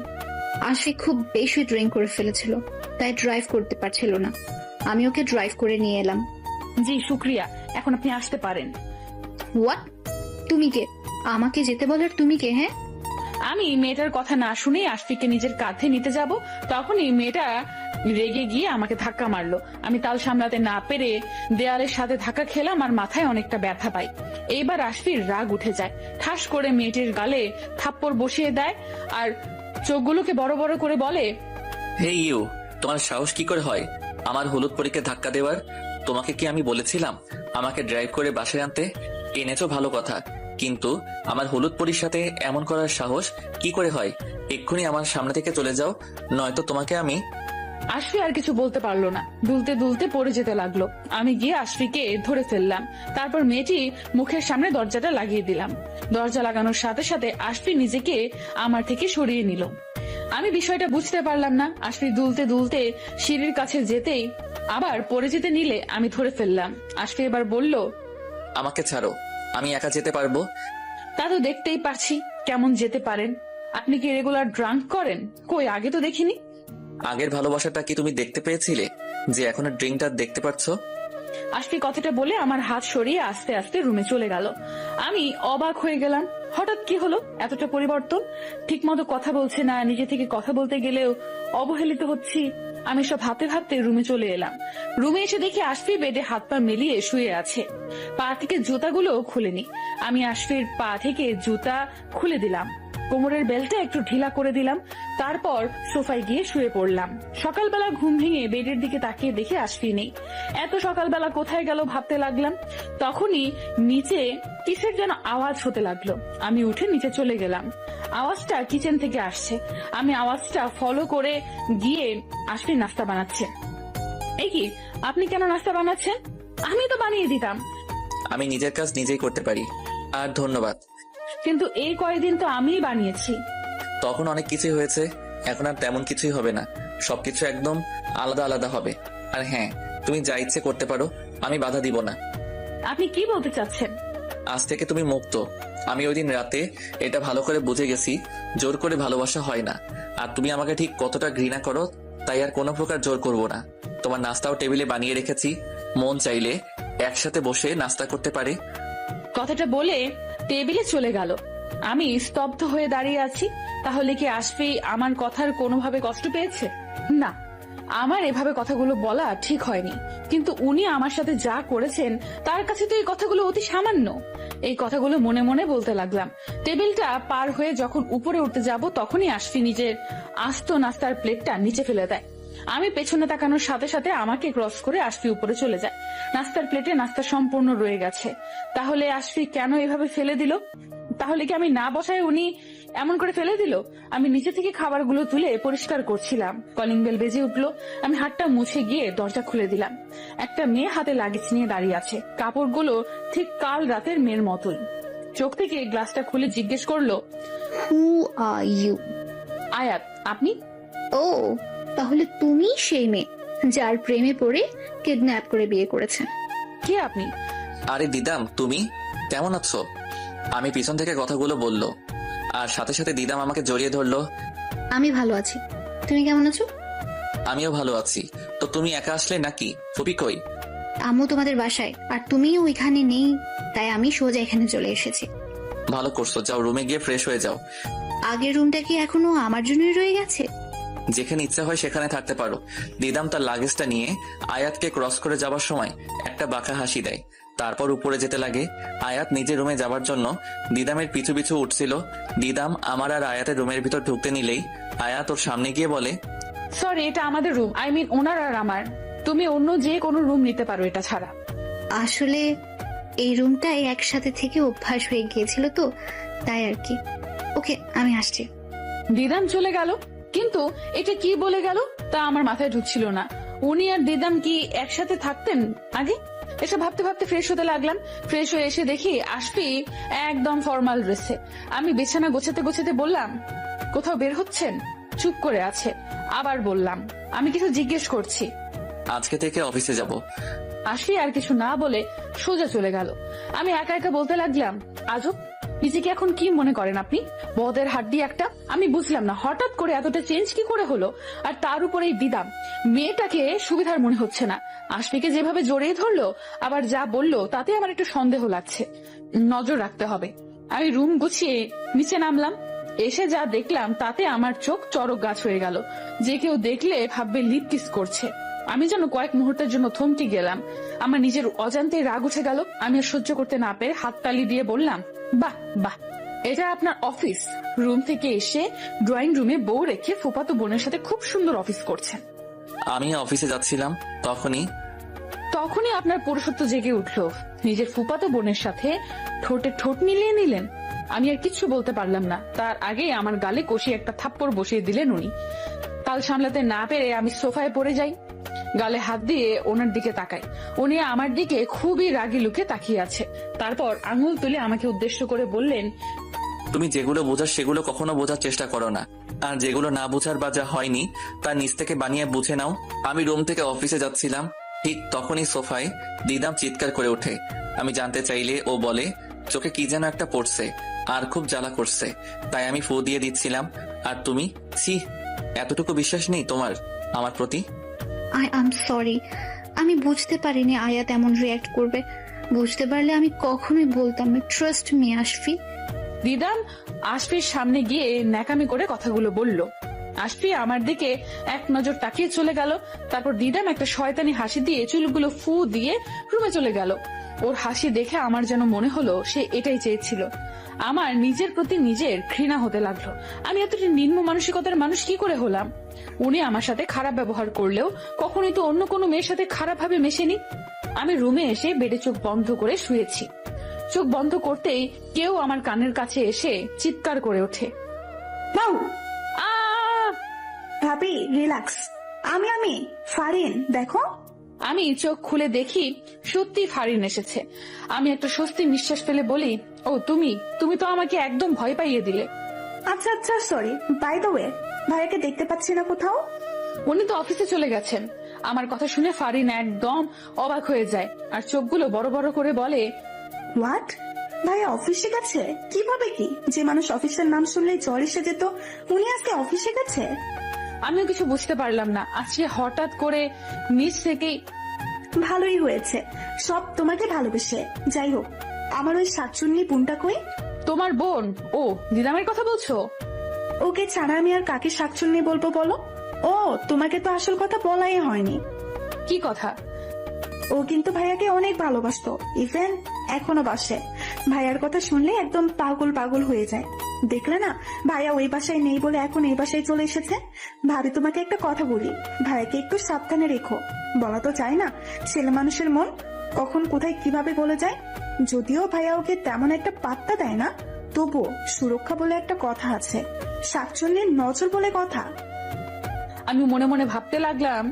আশিক খুব বেশি ড্রিঙ্ক করে ফেলেছিল, তাই ড্রাইভ করতে পারছিল না। আমি ওকে ড্রাইভ করে নিয়ে এলাম। জি শুক্রিয়া, এখন আপনি আসতে পারেন। হোয়াট? তুমি কে? আমাকে যেতে বলার তুমি কে? হ্যাঁ, আমি মেয়েটার কথা না শুনেই আশফিককে নিজের কাঁধে নিতে যাব, তখনই মেয়েটা রেগে গিয়ে আমাকে ধাক্কা মারলো। আমি তাল সামলাতে না পেরে দেয়ালের সাথে ধাক্কা খেলাম আর মাথায় অনেকটা ব্যথা পাই। এইবার আশফির রাগ উঠে যায়, ঠাস করে মেয়েটির গালে থাপ্পড় বসিয়ে দেয় আর চোখগুলোকে বড় বড় করে বলে, হে ইউ, তোমার সাহস কি করে হয় আমার হলুদ পরীকে ধাক্কা দেওয়ার? তোমাকে কি আমি বলেছিলাম আমাকে ড্রাইভ করে বাসায় আনতে? এনেছো ভালো কথা, কিন্তু আমার হলুদ পরীর সাথে এমন করার সাহস কি করে হয়? এক্ষুনি আমার সামনে থেকে চলে যাও, নয়তো তোমাকে আমি। আশফি আর কিছু বলতে পারলো না, দুলতে দুলতে পড়ে যেতে লাগলো। আমি গিয়ে আশফিকে ধরে ফেললাম, তারপর মেয়েটি মুখের সামনে দরজাটা লাগিয়ে দিলাম। দরজা লাগানোর সাথে সাথে আশফি নিজেকে আমার থেকে সরিয়ে নিল। আমি বিষয়টা বুঝতে পারলাম না। আশফি দুলতে দুলতে সিঁড়ির কাছে যেতেই আবার পড়ে যেতে নিলে আমি ধরে ফেললাম। আশফি এবার বলল, আমাকে ছাড়ো, আমি একা যেতে পারবো। তা তো দেখতেই পাচ্ছি কেমন যেতে পারেন। আপনি কি রেগুলার ড্রাঙ্ক করেন? কই, আগে তো দেখিনি। আগের ভালোবাসাটা কি তুমি দেখতে পেয়েছিলে যে এখনো ড্রিঙ্কটা দেখতে পাচ্ছ? আশফি কথাটা বলে আমার হাত সরিয়ে আস্তে আস্তে রুমে চলে গেল। আমি অবাক হয়ে গেলাম, হঠাৎ কি হলো এতটা পরিবর্তন? ঠিক মতো কথা বলছে না, নিজে থেকে কথা বলতে গেলেও অবহেলিত হচ্ছি। আমি সব ভাবতে ভাবতে রুমে চলে এলাম। রুমে এসে দেখি আশফি বেডে হাত পা মিলিয়ে শুয়ে আছে, পা থেকে জুতাগুলো খুলেনি। আমি আশফির পা থেকে জুতা খুলে দিলাম, কোমরের বেল্টটা একটু ঢিলা করে দিলাম, তারপর সোফায় গিয়ে শুয়ে পড়লাম। সকালবেলা ঘুম ভেঙে বেডের দিকে তাকিয়ে দেখে আশফি নেই। এত সকালবেলা কোথায় গেল ভাবতে লাগলাম। তখনই নিচে কিসের যেন আওয়াজ হতে লাগলো। আমি উঠে নিচে চলে গেলাম। আওয়াজটা কিচেন থেকে আসছে। আমি আওয়াজটা ফলো করে গিয়ে আশফি নাস্তা বানাচ্ছে। এই কি, আপনি কেন নাস্তা বানাচ্ছেন? আমি তো বানিয়ে দিতাম। আমি নিজের কাজ নিজেই করতে পারি, আর ধন্যবাদ। কিন্তু এই কয়েকদিন তো আমিই বানিয়েছি। তখন অনেক কিছুই হয়েছে, এখন আর তেমন কিছুই হবে না। সবকিছু একদম আলাদা আলাদা হবে। আর হ্যাঁ, তুমি যা ইচ্ছে করতে পারো, আমি বাধা দিব না। আপনি কি বলতে চাচ্ছেন? আজ থেকে তুমি মুক্ত। আমি ওই দিন রাতে এটা ভালো করে বুঝে গেছি, জোর করে ভালোবাসা হয় না। আর তুমি আমাকে ঠিক কতটা ঘৃণা করো, তাই আর কোনো প্রকার জোর করব না। তোমার নাস্তাও টেবিলে বানিয়ে রেখেছি, মন চাইলে একসাথে বসে নাস্তা করতে পারে। কথাটা বলে টেবিলে চলে গেল। আমি স্তব্ধ হয়ে দাঁড়িয়ে আছি। তাহলে কি আশফি আমার কথার কোনোভাবে কষ্ট পেয়েছে? না, আমার এভাবে কথাগুলো বলা ঠিক হয়নি। কিন্তু উনি আমার সাথে যা করেছেন তার কাছে তো এই কথাগুলো অতি সামান্য। এই কথাগুলো মনে মনে বলতে লাগলাম। টেবিলটা পার হয়ে যখন উপরে উঠতে যাব, তখনই আশফি নিজের আস্ত নাস্তার প্লেটটা নিচে ফেলে দেয়। আমি পেছনে তাকানোর সাথে সাথে আমাকে ক্রস করে আশফি উপরে চলে যায়। নাস্তার প্লেটে নাস্তা সম্পূর্ণ রয়ে গেছে। তাহলে আশফি কেন এভাবে ফেলে দিল? তাহলে কি আমি না বসায় উনি এমন করে ফেলে দিল? আমি নিচে থেকে খাবারগুলো তুলে পরিষ্কার করছিলাম, কলিং বেল বেজে উঠলো। আমি হাতটা মুছে গিয়ে দরজা খুলে দিলাম। একটা মেয়ে হাতে লাগেজ নিয়ে দাঁড়িয়ে আছে, কাপড়গুলো ঠিক কাল রাতের মেয়ের মতোই। চোখ থেকে গ্লাসটা খুলে জিজ্ঞেস করলো, হু আর ইউ? আয়াত, আপনি? ও, তাহলে তুমি সেই মেয়ে যার প্রেমে পড়ে কিডন্যাপ করে বিয়ে করেছে। কে আপনি? আরে দিদাম, তুমি কেমন আছো? আমি পিছন থেকে কথাগুলো বললো, আর সাথে সাথে দিদাম আমাকে জড়িয়ে ধরলো। আমি ভালো আছি, তুমি কেমন আছো? আমিও ভালো আছি। তো তুমি একা আসলে নাকি? ফুপি কই? আম্মু তোমাদের বাসায়, আর তুমিও ওইখানে নেই, তাই আমি সোজা এখানে চলে এসেছি। ভালো করছো, যাও রুমে গিয়ে ফ্রেশ হয়ে যাও। আগের রুমটা কি এখনো আমার জন্যই রয়ে গেছে? যেখানে ইচ্ছা হয় সেখানে থাকতে পারো। দিদাম তার লাগেজটা নিয়ে আয়াতকে ক্রস করে যাবার সময় একটা বাঁকা হাসি দেয়, তারপর উপরে যেতে লাগে। আয়াত নিজের রুমে যাবার জন্য দিদামের পিছু পিছু উঠছিল। দিদাম আমার আর আয়াতের রুমের ভিতর ঢুকতে নিলেই আয়াত ওর সামনে গিয়ে বলে, সরি, এটা আমাদের রুম, আই মিন ওনার আর আমার। তুমি অন্য যে কোনো রুম নিতে পারো এটা ছাড়া। আসলে এই রুমটাই একসাথে থেকে অভ্যাস হয়ে গিয়েছিল তো, তাই আর কি। ওকে, আমি আসছি। দিদাম চলে গেল, কিন্তু এটা কি বলে গেল তা আমার মাথায় ঢুকছিল না। উনি আর দিদাম কি একসাথে থাকতেন আগে? এসব ভাবতে ভাবতে ফ্রেশ হতে লাগলাম। ফ্রেশ হয়ে এসে দেখি আশফি একদম ফর্মাল ড্রেসে। আমি বিছানা গোছাতে গোছাতে বললাম, কোথাও বের হচ্ছেন? চুপ করে আছে। আবার বললাম, আমি কিছু জিজ্ঞেস করছি। আজকে থেকে অফিসে যাব। আশফি আর কিছু না বলে সোজা চলে গেল। আমি একা একা বলতে লাগলাম, আজব, নিজেকে এখন কি মনে করেন আপনি? বদের হাড্ডি একটা। আমি বুঝলাম না হঠাৎ করে এতটা চেঞ্জ কি করে হলো। আর তার উপরে এই দিদাম মেয়েটাকে সুবিধার মনে হচ্ছে না। আশফিকে যেভাবে জড়িয়ে ধরলো আবার যা বললো তাতে আমার একটু সন্দেহ লাগছে। নজর রাখতে হবে। আমি রুম গুছিয়ে নিচে নামলাম। এসে যা দেখলাম তাতে আমার চোখ চড়ক গাছ হয়ে গেল। যে কেউ দেখলে ভাববে লিপ কিস করছে। আমি যেন কয়েক মুহূর্তের জন্য থমকে গেলাম। আমার নিজের অজান্তে রাগ উঠে গেল। আমি আর সহ্য করতে না পেরে হাততালি দিয়ে বললাম, বাহ বাহ, এটা আপনার অফিস। রুম থেকে এসে ড্রয়িং রুমে বউ রেখে ফুফাতো বোনের সাথে খুব সুন্দর অফিস করছেন। আমি অফিসে যাচ্ছিলাম, তখনই আপনার পুরুষত্ব জেগে উঠলো। নিজের ফুফাতো বোনের সাথে ঠোঁটে ঠোঁট মিলিয়ে নিলেন। আমি আর কিচ্ছু বলতে পারলাম না। তার আগে আমার গালে কষিয়ে একটা থাপ্পড় বসিয়ে দিলেন উনি। তাল সামলাতে না পেরে আমি সোফায় পড়ে যাই। গালে হাত দিয়ে ওনার দিকে তাকাই। উনি আমার দিকে খুবই রাগি লুকে তাকিয়ে আছে। তারপর আঙুল তুলে আমাকে উদ্দেশ্য করে বললেন, তুমি যেগুলো বোঝার সেগুলো কখনো বোঝার চেষ্টা করো না, আর যেগুলো না বোঝার বা যা হয়নি তা নিজ থেকে বানিয়ে বুঝে নাও। আমি রুম থেকে অফিসে যাচ্ছিলাম, ঠিক তখনই সোফায় দিদাম চিৎকার করে ওঠে। আমি জানতে চাইলে ও বলে চোখে কি যেন একটা পড়ছে আর খুব জ্বালা করছে, তাই আমি ফু দিয়ে দিচ্ছিলাম। আর তুমি, ছি, এতটুকু বিশ্বাস নেই তোমার আমার প্রতি? আই এম সরি, আমি বুঝতে পারিনি আয়াত এমন রিয়াক্ট করবে। বুঝতে পারলে আমি কখনোই বলতাম না। ট্রাস্ট মি আশফি। দিদাম আশফির সামনে গিয়ে ন্যাকামি করে কথাগুলো বলল। আশফি আমার দিকে এক নজর তাকিয়ে চলে গেল। তারপর দিদাম একটা শয়তানি হাসি দিয়ে চুলগুলো ফু দিয়ে রুমে চলে গেল। ওর হাসি দেখে আমার যেন মনে হলো সে এটাই চেয়েছিল। আমার নিজের প্রতি নিজের ঘৃণা হতে লাগলো। আমি এতটা নিম্ন মানসিকতার মানুষ কি করে হলাম? উনি আমার সাথে খারাপ ব্যবহার করলেও কখনোই তো অন্য কোনো মেয়ের সাথে খারাপ ভাবে মেশেনি। আমি রুমে এসে বেডে চোখ বন্ধ করে শুয়েছি। চোখ বন্ধ করতেই কেউ আমার কানের কাছে এসে চিৎকার করে ওঠে, নাও আ! ভাবি রিল্যাক্স। আমি ফারিন, দেখো। আমি চোখ খুলে দেখি সত্যি ফারিন এসেছে। আমি একটা স্বস্তি নিঃশ্বাস ফেলে বলি, ও তুমি তো আমাকে একদম ভয় পাইয়ে দিলে। আচ্ছা সরি। বাই দ্য ওয়ে, ভাইয়াকে দেখতে পাচ্ছি না কোথাও। উনি তো অফিসে চলে গেছেন। আমার কথা শুনে ফারিন একদম অবাক হয়ে যায় আর চোখগুলো বড় বড় করে বলে, হোয়াট? ভাইয়া অফিসে গেছে? কিভাবে কি? যে মানুষ অফিসের নাম শুনলেই জ্বর এসে যেত, উনি আজকে অফিসে গেছে? আমিও কিছু বুঝতে পারলাম না। আজকে হঠাৎ করে নিজ থেকেই। ভালোই হয়েছে, সব তোমাকে ভালোবেসে। যাই হোক, আমার ওই শাকচুন্নি বোনটা কই? তোমার বোন? ও, দিদামের কথা বলছো? ওকে ছাড়া আমি আর কাকে শাকচুন্নি বলবো বলো? ও, তোমাকে তো আসল কথা বলাই হয়নি। কি কথা? ও কিন্তু ভাইয়াকে অনেক ভালোবাসতো, ইভেন এখনো বাসে। ভাইয়ার কথা শুনলে একদম পাগল হয়ে যায়। দেখলে না, ভাইয়া ওই বাসায় নেই বলে এখন এই বাসায় চলে এসেছে। ভাবি, তোমাকে একটা কথা বলি, ভাইয়াকে একটু সাবধানে রেখো। বলা তো চায় না, ছেলে মানুষের মন কখন কোথায় কিভাবে বলে যায়। যদিও ভাইয়া ওকে তেমন একটা পাত্তা দেয় না, তবুও সুরক্ষা বলে একটা কথা আছে, শাকচুন্নির নজর বলে কথা। আমি মনে মনে ভাবতে লাগলাম,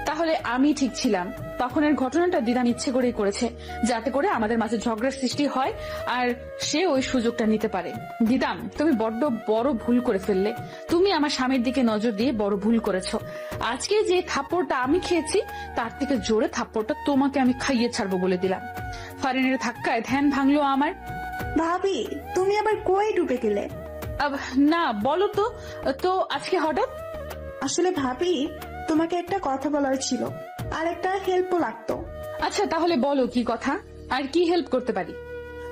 তাহলে আমি ঠিক ছিলাম। তখনের ঘটনাটা দিদাম ইচ্ছে করেই করেছে, যাতে করে আমাদের মাঝে ঝগড়ার সৃষ্টি হয় আর সে ওই সুযোগটা নিতে পারে। দিদাম, তুমি বড্ড বড় ভুল করে ফেললে। তুমি আমার স্বামীর দিকে নজর দিয়ে বড় ভুল করেছো। আজকে যে থাপ্পড়টা আমি খেয়েছি তার থেকে জোরে থাপ্পড়টা তোমাকে আমি খাইয়ে ছাড়বো বলে দিলাম। ফারিনের ধাক্কায় ধ্যান ভাঙলো আমার। ভাবি, তুমি আবার কই ডুবে গেলে? না, বলো তো আজকে হঠাৎ? আসলে ভাবি, তোমাকে একটা কথা বলার ছিল, আর একটা হেল্পও লাগতো। আচ্ছা, তাহলে বলো কি কথা, আর কি হেল্প করতে পারি?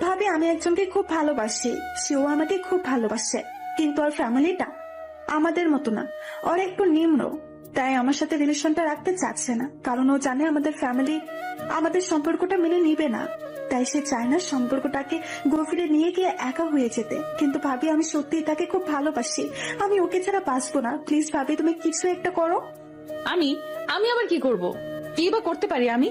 ভাবি, আমি একজনকে খুব ভালোবাসি, সেও আমাকে খুব ভালোবাসে, কিন্তু ওর ফ্যামিলিটা আমাদের মতো না, ওর একটু নিম্ন। তাই আমার সাথে রিলেশনটা রাখতে চাচ্ছে না, কারণ ও জানে আমাদের ফ্যামিলি আমাদের সম্পর্কটা মেনে নিবে না। তাই সে চায় না সম্পর্কটাকে গভীরে নিয়ে গিয়ে একা হয়ে যেতে। কিন্তু ভাবি, আমি সত্যিই তাকে খুব ভালোবাসি, আমি ওকে ছাড়া বাঁচবো না। প্লিজ ভাবি, তুমি কিছু একটা করো। আমি আবার কি করব? কি বা করতে পারি আমি?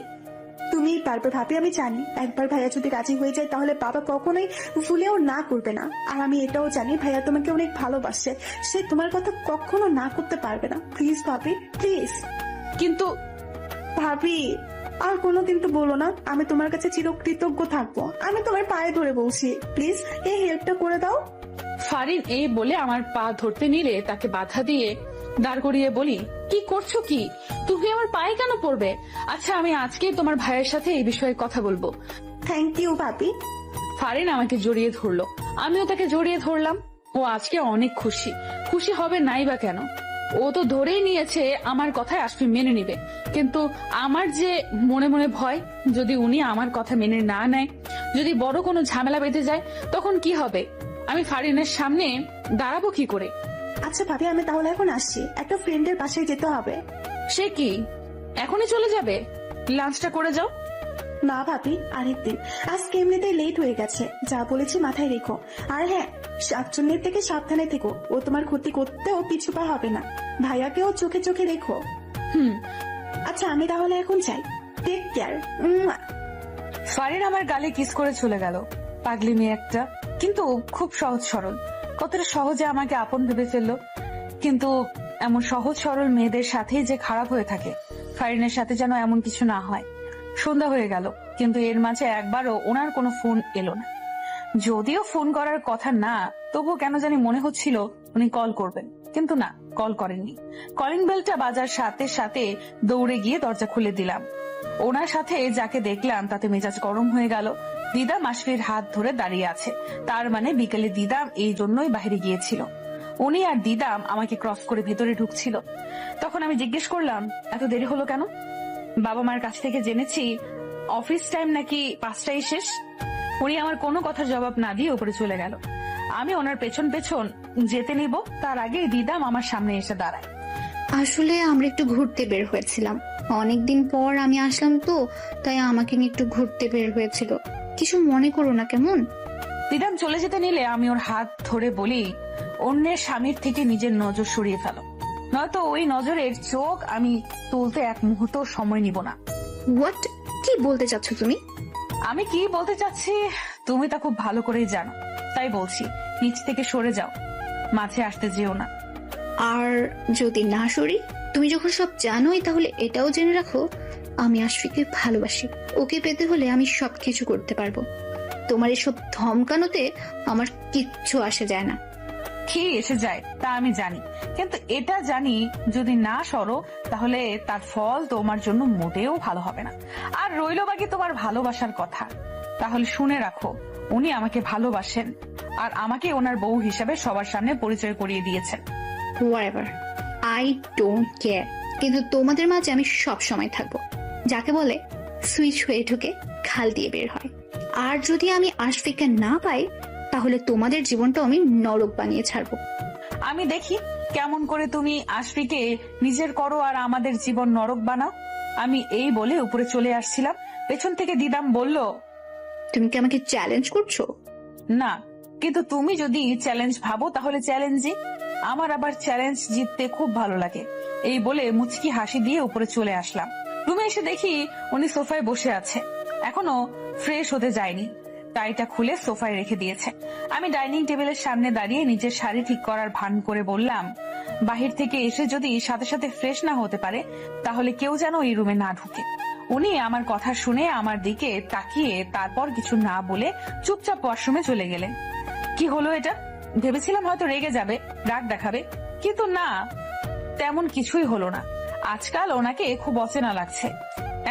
তুমি পারবে ভাবি, আমি জানি। একবার ভাইয়া যদি রাজি হয়ে যায় তাহলে বাবা কখনোই ভুলেও না করবে না। আর আমি এটাও জানি ভাইয়া তোমাকে অনেক ভালোবাসে, সে তোমার কথা কখনো না করতে পারবে না। প্লিজ ভাবি, প্লিজ। কিন্তু ভাবি, আর কোনো কিন্তু বলো না, আমি তোমার কাছে চিরকৃতজ্ঞ থাকবো। আমি তোমার পায়ে ধরে বলছি, প্লিজ এই হেল্পটা করে দাও। ফারিন এই বলে আমার পা ধরতে নিলে তাকে বাধা দিয়ে দাঁড় করিয়ে বলি, কি করছো কি? তুমি আমার পায়ে কেন পড়বে? আচ্ছা, আমি আজকে তোমার ভাইয়ের সাথে এই বিষয়ে কথা বলবো। থ্যাংক ইউ ভাবি। ফারিন আমাকে জড়িয়ে ধরলো। আমিও তাকে জড়িয়ে ধরলাম। ও আজকে অনেক খুশি। খুশি হবে নাই বা কেন? ও তো ধরেই নিয়েছে আমার কথায় আসফি মেনে নিবে, কিন্তু আমার যে মনে মনে ভয়, যদি উনি আমার কথা মেনে না নেয়, যদি বড় কোনো ঝামেলা বেঁধে যায়, তখন কি হবে? আমি ফারিনের সামনে দাঁড়াবো কি করে? আচ্ছা ভাবি, আমি তাহলে এখন আসছি, একটা ফ্রেন্ডের বাসায় যেতে হবে। সে কি এখনই চলে যাবে? লাঞ্চটা করে যাও। না ভাবি, আরেকদিন, আজকে এমনিতেই লেট হয়ে গেছে, যা বলেছি মাথায় রেখো। আর হ্যাঁ, শাকচুন্নির থেকে সাবধানে থেকো, ও তোমার ক্ষতি করতেও পিছু পা হবে না। ভাইয়াকেও চোখে চোখে রেখো। হুম। আচ্ছা আমি তাহলে এখন যাই, টেক কেয়ার। ফারিন আমার গালে কিস করে চলে গেল। পাগলি মেয়ে একটা, কিন্তু খুব সহজ সরল। কতটা সহজে আমাকে আপন ভেবে ফেললো। কিন্তু এমন সহজ সরল মেয়েদের সাথেই যে খারাপ হয়ে থাকে। ফারিনের সাথে যেন এমন কিছু না হয়। সন্ধ্যা হয়ে গেল, কিন্তু এর মাঝে একবারও ওনার কোনো ফোন এলো না। যদিও ফোন করার কথা না, তবুও কেন জানি মনে হচ্ছিল উনি কল করবেন, কিন্তু না, কল করেননি। কলিং বেলটা বাজার সাথে সাথে দৌড়ে গিয়ে দরজা খুলে দিলাম। ওনার সাথে যাকে দেখলাম তাতে মেজাজ গরম হয়ে গেল। দিদাম আশফির হাত ধরে দাঁড়িয়ে আছে, তার মানে বিকেলে দিদাম এই জন্যই বাইরে গিয়েছিল। উনি আর দিদাম আমাকে ক্রস করে ভেতরে ঢুকছিল। তখন আমি জিজ্ঞেস করলাম, এত দেরি হলো কেন? বাবা মার কাছ থেকে জেনেছি অফিস টাইম নাকি 5টায় শেষ। উনি আমার কোনো কথার জবাব না দিয়ে উপরে চলে গেল। আমি ওনার পেছন পেছন যেতে নিব, তার আগে দিদাম আমার সামনে এসে দাঁড়ায়। আসলে আমরা একটু ঘুরতে বের হয়েছিলাম, অনেকদিন পর আমি আসলাম তো, তাই আমাকে নিয়ে একটু ঘুরতে বের হয়েছিল। কিছু মনে করো না কেমন? দিদাম চলে যেতে নিলে আমি ওর হাত ধরে বলি, অন্যের স্বামীর থেকে নিজের নজর সরিয়ে ফেলো, নয়তো ওই নজরের চোখ আমি তুলতে এক মুহূর্ত সময় নিব না। হোয়াট? কি বলতে চাচ্ছ তুমি? আমি কি বলতে চাচ্ছি তুমি তা খুব ভালো করেই জানো, তাই বলছি নিচ থেকে সরে যাও, মাঝে আসতে যেও না। আর যদি না সরি? তুমি যখন সব জানোই, তাহলে এটাও জেনে রাখো আমি আশফিকে ভালোবাসি। ওকে পেতে হলে আমি সবকিছু করতে পারবো। তোমার এসব ধমকানোতে আমার কিচ্ছু আসে যায় না। কি এসে যায় তা আমি জানি, কিন্তু এটা জানি যদি না সরো তাহলে তার ফল তোমার জন্য মোটেও ভালো হবে না। আর রইল বাকি তোমার ভালোবাসার কথা, তাহলে শুনে রাখো, উনি আমাকে ভালোবাসেন আর আমাকে ওনার বউ হিসাবে সবার সামনে পরিচয় করিয়ে দিয়েছেন। Whatever, I don't care. কিন্তু তোমাদের মাঝে আমি সব সময় থাকবো, যাকে বলে সুইচ হয়ে ঢুকে খাল দিয়ে বের হয়। আর যদি আমি আশফিককে না পাই, তাহলে তোমাদের জীবনটা আমি নরক বানিয়ে ছাড়বো। আমি দেখি কেমন করে তুমি আশফিকে নিজের করো আর আমাদের জীবন নরক বানাও। আমি এই বলে উপরে চলে আসছিলাম, পেছন থেকে দিদাম বলল, তুমি কি আমাকে চ্যালেঞ্জ করছো? না, কিন্তু তুমি যদি চ্যালেঞ্জ ভাবো তাহলে চ্যালেঞ্জই। আমার আবার চ্যালেঞ্জ জিততে খুব ভালো লাগে। এই বলে মুচকি হাসি দিয়ে উপরে চলে আসলাম। রুমে এসে দেখি উনি সোফায় বসে আছে, এখনো ফ্রেশ হতে যায়নি। টাইটা খুলে সোফায় রেখে দিয়েছে। আমি ডাইনিং টেবিলের সামনে দাঁড়িয়ে নিজের শাড়ি ঠিক করার ভান করে বললাম, বাহির থেকে এসে যদি সাথে সাথে ফ্রেশ না হতে পারে তাহলে কেউ যেন এই রুমে না ঢুকে। উনি আমার কথা শুনে আমার দিকে তাকিয়ে তারপর কিছু না বলে চুপচাপ ওয়াশরুমে চলে গেলেন। কি হলো এটা? ভেবেছিলাম হয়তো রেগে যাবে, রাগ দেখাবে, কিন্তু না, তেমন কিছুই হলো না। আজকাল ওনাকে খুব অচেনা লাগছে।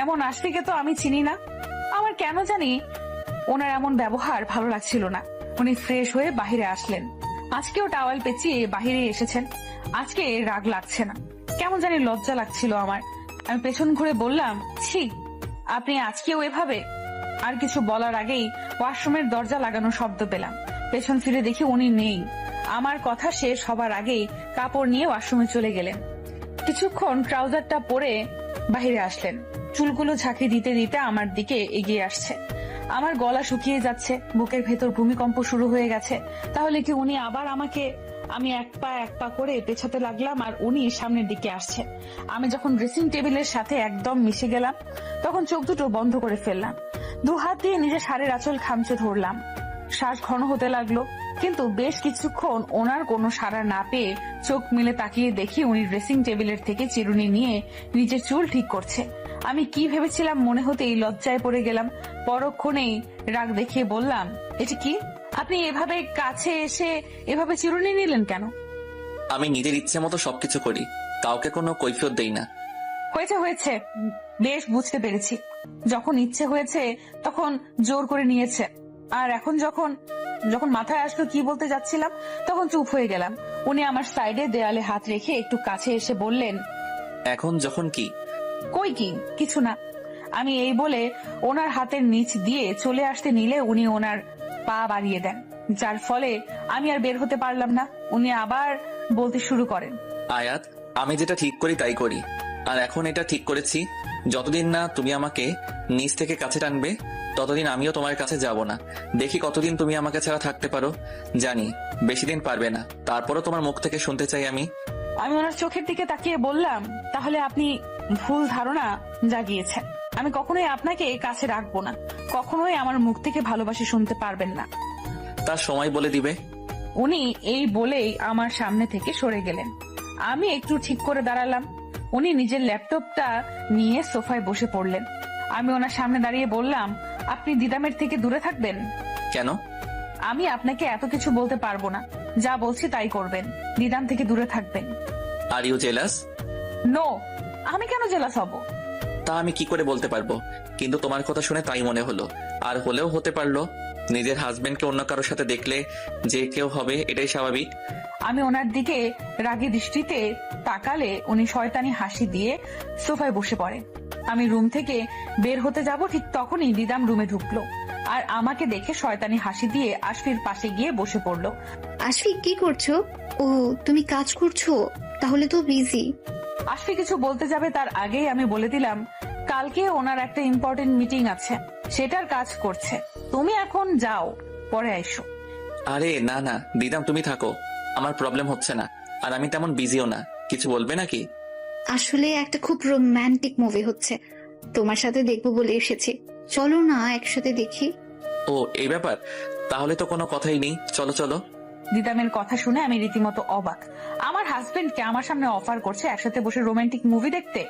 এমন আশফিকে তো আমি চিনি না। আমার কেন জানি ওনার এমন ব্যবহার ভালো লাগছিল না। উনি ফ্রেশ হয়ে বাহিরে আসলেন। আজকেও টাওয়াল পেঁচিয়ে বাহিরে এসেছেন। আজকে রাগ লাগছে না, কেমন জানি লজ্জা লাগছিল আমার। আমি পেছন ঘুরে বললাম, ছি, আপনি আজকেও এভাবে? আর কিছু বলার আগেই ওয়াশরুমের দরজা লাগানো শব্দ পেলাম। পেছন ফিরে দেখি উনি নেই। আমার কথা শেষ হবার আগেই কাপড় নিয়ে ওয়াশরুমে চলে গেলেন। কিছুক্ষণ ট্রাউজারটা পরে বাহিরে আসলেন। চুলগুলো ঝাঁকি দিতে দিতে আমার দিকে এগিয়ে আসছে। আমার গলা শুকিয়ে যাচ্ছে, বুকের ভেতর ভূমিকম্প শুরু হয়ে গেছে। তাহলে কি উনি আবার আমাকে? আমি এক পা করে পেছাতে লাগলাম আর উনি সামনের দিকে আসছে। আমি যখন ড্রেসিং টেবিলের সাথে একদম মিশে গেলাম, তখন চোখ দুটো বন্ধ করে ফেললাম। দু হাত দিয়ে নিজের শাড়ির আঁচল খামচে ধরলাম। শ্বাস ঘন হতে লাগলো, কিন্তু বেশ কিছুক্ষণ ওনার কোনো সাড়া না পেয়ে চোখ মিলে তাকিয়ে দেখি উনি ড্রেসিং টেবিলের থেকে চিরুনি নিয়ে নিজের চুল ঠিক করছে। আমি কি ভেবেছিলাম মনে হতেই লজ্জায় পড়ে গেলাম। পরক্ষণেই রাগ দেখিয়ে বললাম, এটা কি? আপনি এভাবে কাছে এসে এভাবে চিরুনি নিলেন কেন? আমি নিজের ইচ্ছে মতো সবকিছু করি, কাউকে কোনো কৈফিয়ত দেই না। হয়েছে, বেশ বুঝতে পেরেছি। যখন ইচ্ছে হয়েছে তখন জোর করে নিয়েছে, আর এখন যখন যখন মাথায় আসলো কি বলতে যাচ্ছিলাম তখন চুপ হয়ে গেলাম। উনি আমার সাইডে দেয়ালে হাত রেখে একটু কাছে এসে বললেন, এখন যখন কি? কই কি, কিছু না। আমি এই বলে ওনার হাতের নিচ দিয়ে চলে আসতে নিলে উনি ওনার পা বাড়িয়ে দেন, যার ফলে আমি আর বের হতে পারলাম না। উনি আবার বলতে শুরু করেন, আয়াত, আমি যেটা ঠিক করি তাই করি। আর এখন এটা ঠিক করেছি, যতদিন না তুমি আমাকে নিচ থেকে কাছে টানবে ততদিন আমিও তোমার কাছে যাব না। দেখি কতদিন তুমি আমাকে ছাড়া থাকতে পারো। জানি বেশি দিন পারবে না, তারপরও তোমার মুখ থেকে শুনতে চাই আমি। আমি ওনার চোখের দিকে তাকিয়ে বললাম, তাহলে আপনি ভুল ধারণা জাগিয়েছেন। আমি কখনোই আপনাকে কাছে রাখবো না, কখনোই আমার মুখ থেকে ভালোবাসি শুনতে পারবেন না। তার সময় বলে দিবে। উনি এই বলেই আমার সামনে থেকে সরে গেলেন। আমি একটু ঠিক করে দাঁড়ালাম। উনি নিজের ল্যাপটপটা নিয়ে সোফায় বসে পড়লেন। আমি ওনার সামনে দাঁড়িয়ে বললাম, আপনি দিদামের থেকে দূরে থাকবেন। কেন? আমি আপনাকে এত কিছু বলতে পারবো না, যা বলছি তাই করবেন। দিদাম থেকে দূরে থাকবেন। Are you jealous? নো, আমি কেন জেলাস হব? তা আমি কি করে বলতে পারবো, কিন্তু তোমার কথা শুনে তাই মনে হলো। আর হলেও হতে পারলো, নিজের হাজবেন্ডকে অন্য কারোর সাথে দেখলে যে কেউ হবে, এটাই স্বাভাবিক। আমি ওনার দিকে রাগী দৃষ্টিতে তাকালে উনি শয়তানি হাসি দিয়ে সোফায় বসে পড়ে। আমি রুম থেকে বের হতে যাব ঠিক তখনই দিদাম রুমে ঢুকলো আর আমাকে দেখে শয়তানি হাসি দিয়ে আশফির পাশে গিয়ে বসে পড়লো। আশফি কি করছো? ও তুমি কাজ করছো, তাহলে তো বিজি। আশফি কিছু বলতে যাবে তার আগেই আমি বলে দিলাম, কালকে ওনার একটা ইম্পর্টেন্ট মিটিং আছে, সেটার কাজ করছে। তুমি এখন যাও, পরে আইসো। আরে না না দিদাম, তুমি থাকো, আমার প্রবলেম হচ্ছে না। আর আমি তেমন বিজিও না। কিছু বলবে নাকি? আসলে একটা খুব রোমান্টিক মুভি হচ্ছে, তোমার সাথে দেখবো বলে এসেছি। চলো না একসাথে দেখি। ও এই ব্যাপার, তাহলে তো কোনো কথাই নেই, চলো চলো। দিদামের কথা শুনে আমি রীতিমতো অবাক। আমার হাজবেন্ডকে আমার সামনে অফার করছে একসাথে বসে রোমান্টিক মুভি দেখতে,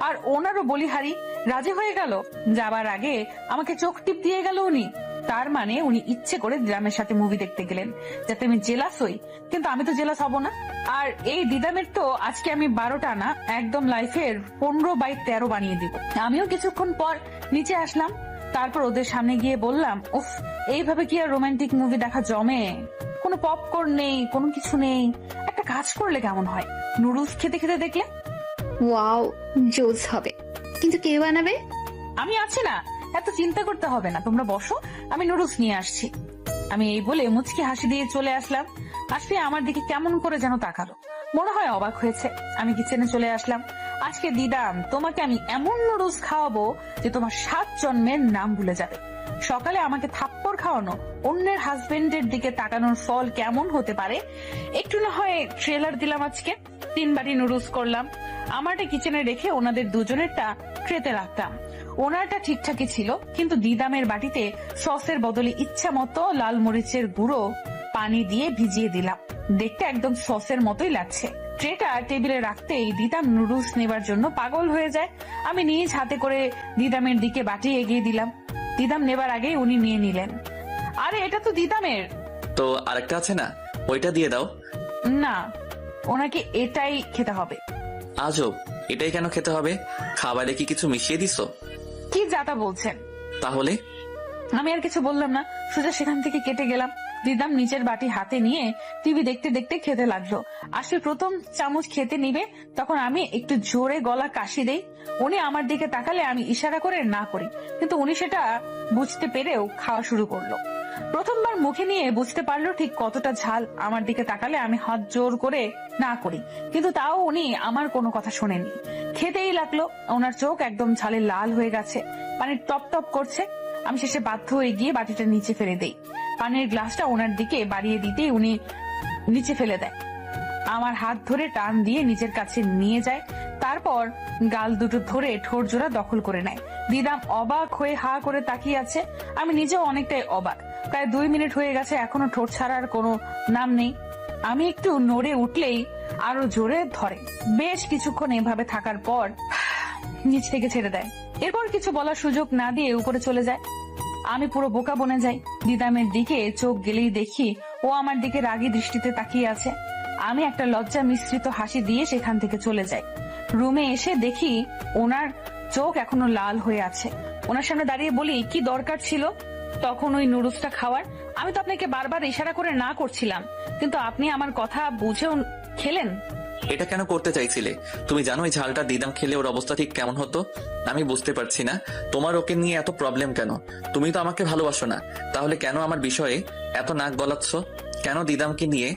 আর ওনারও বলিহারি রাজি হয়ে গেল। যাবার আগে আমাকে চোখ টিপ দিয়ে গেল উনি। তার মানে উনি ইচ্ছে করে দিদামের সাথে মুভি দেখতে গেলেন যাতে আমি জেলাস হই, কিন্তু আমি তো জেলাস হব না। আর এই দিদামের তো আজকে আমি 12টা না, একদম লাইফের 15/13 বানিয়ে দিব। আমিও কিছুক্ষণ পর নিচে আসলাম, তারপর ওদের সামনে গিয়ে বললাম, উফ, এইভাবে কি আর রোমান্টিক মুভি দেখা জমে? কোনো পপকর্ন নেই, কোনো কিছু নেই। একটা কাজ করলে কেমন হয়, নুডলস খেতে খেতে দেখলে? ওয়াও, জোস হবে, কিন্তু কে বানাবে? আমি আছি না, এত চিন্তা করতে হবে না, তোমরা বসো, আমি নুডলস নিয়ে আসছি। আমি এই বলে মুচকি হাসি দিয়ে চলে আসলাম। আসলে আমার দিকে কেমন করে যেন তাকালো, মনে হয় অবাক হয়েছে। আমি কিচেনে চলে আসলাম। আজকে দিদাম, তোমাকে আমি এমন নুডলস খাওয়াবো যে তোমার 7 জন্মের নাম ভুলে যাবে। সকালে আমাকে থাপ্পড় খাওয়ানো, অন্যের হাজবেন্ডের দিকে তাকানোর ফল কেমন হতে পারে একটু না হয় ট্রেলার দিলাম। আজকে 3 বাটি নুডলস করলাম, আমারটা কিচেনে রেখে ওনাদের দুজনেরটা ট্রেতে রাখতাম। ওনারটা ঠিকঠাকই ছিল, কিন্তু দিদামের বাটিতে সসের বদলে ইচ্ছা মতো লাল মরিচের গুঁড়ো পানি দিয়ে ভিজিয়ে দিলাম। দেখতে একদম সসের মতোই লাগছে। ট্রেটা টেবিলে রাখতেই দিদাম নুডলস নেবার জন্য পাগল হয়ে যায়। আমি নিজ হাতে করে দিদামের দিকে বাটি এগিয়ে দিলাম। দিদাম নেবার আগেই উনি নিয়ে নিলেন। আরে এটা তো দিদামের। তো আরেকটা আছে না, ওইটা দিয়ে দাও। না, ওনাকে এটাই খেতে হবে। আজব, এটাই কেন খেতে হবে? খাবারে কি কিছু মিশিয়ে দিছো? কি যাতা বলছেন? তাহলে? আমি আর কিছু বললাম না, সোজা সেখান থেকে কেটে গেলাম। দিদাম নিচের বাটি হাতে নিয়ে টিভি দেখতে দেখতে খেতে লাগলো। আসলে প্রথম চামচ খেতে নিবে, তখন আমি একটু জোরে গলা কাশি দেই। উনি আমার দিকে তাকালে আমি ইশারা করে না করি, কিন্তু উনি সেটা বুঝতে পেরেও খাওয়া শুরু করলো। প্রথমবার মুখে নিয়ে বুঝতে পারলো ঠিক কতটা ঝাল। আমার দিকে তাকালে আমি হাত জোর করে না করি, কিন্তু তাও উনি আমার কোনো কথা শোনেনি। খেতেই লাগলো। ওনার চোখ একদম ঝালে লাল হয়ে গেছে, পানি টপ টপ করছে। আমি শেষে বাধ্য হয়ে গিয়ে বাটিটা নিচে ফেলে দেই। পানির গ্লাসটা ওনার দিকে বাড়িয়ে দিতেই উনি নিচে ফেলে দেয়। আমার হাত ধরে টান দিয়ে নিজের কাছে নিয়ে যায়, তারপর গাল দুটো ধরে ঠোঁট জোড়া দখল করে নেয়। দিদাম অবাক হয়ে হা করে তাকিয়ে আছে। আমি নিজেও অনেকটাই অবাক। প্রায় 2 মিনিট হয়ে গেছে, এখনো ঠোঁট ছাড়ার কোনো নাম নেই। আমি একটু নড়ে উঠলেই আরো জোরে ধরে। বেশ কিছুক্ষণ এভাবে থাকার পর নিচ থেকে ছেড়ে দেয়। এরপর কিছু বলার সুযোগ না দিয়ে উপরে চলে যায়। আমি পুরো বোকা বনে যাই। দিদামের দিকে চোখ গেলেই দেখি ও আমার দিকে রাগী দৃষ্টিতে তাকিয়ে আছে। আমি একটা লজ্জা মিশ্রিত হাসি দিয়ে সেখান থেকে চলে যাই। রুমে এসে দেখি ওনার চোখ এখনো লাল হয়ে আছে। ওনার সামনে দাঁড়িয়ে বলি, কি দরকার ছিল? তখন ওই নুডলসটা খাওয়ার? আমি তো আপনাকে বারবার ইশারা করে না করছিলাম, কিন্তু আপনি আমার কথা বুঝেও খেলেন। এটা কেন করতে চাইছিলে? তুমি জানো এই ঝালটা দিদাম খেলে ওর অবস্থা ঠিক কেমন হতো? আমি বুঝতে পারছি না তোমার ওকে নিয়ে এত প্রবলেম কেন। তুমি তো আমাকে ভালোবাসো না, তাহলে কেন আমার বিষয়ে এত নাক গলাচ্ছ? কেন দিদামকে নিয়ে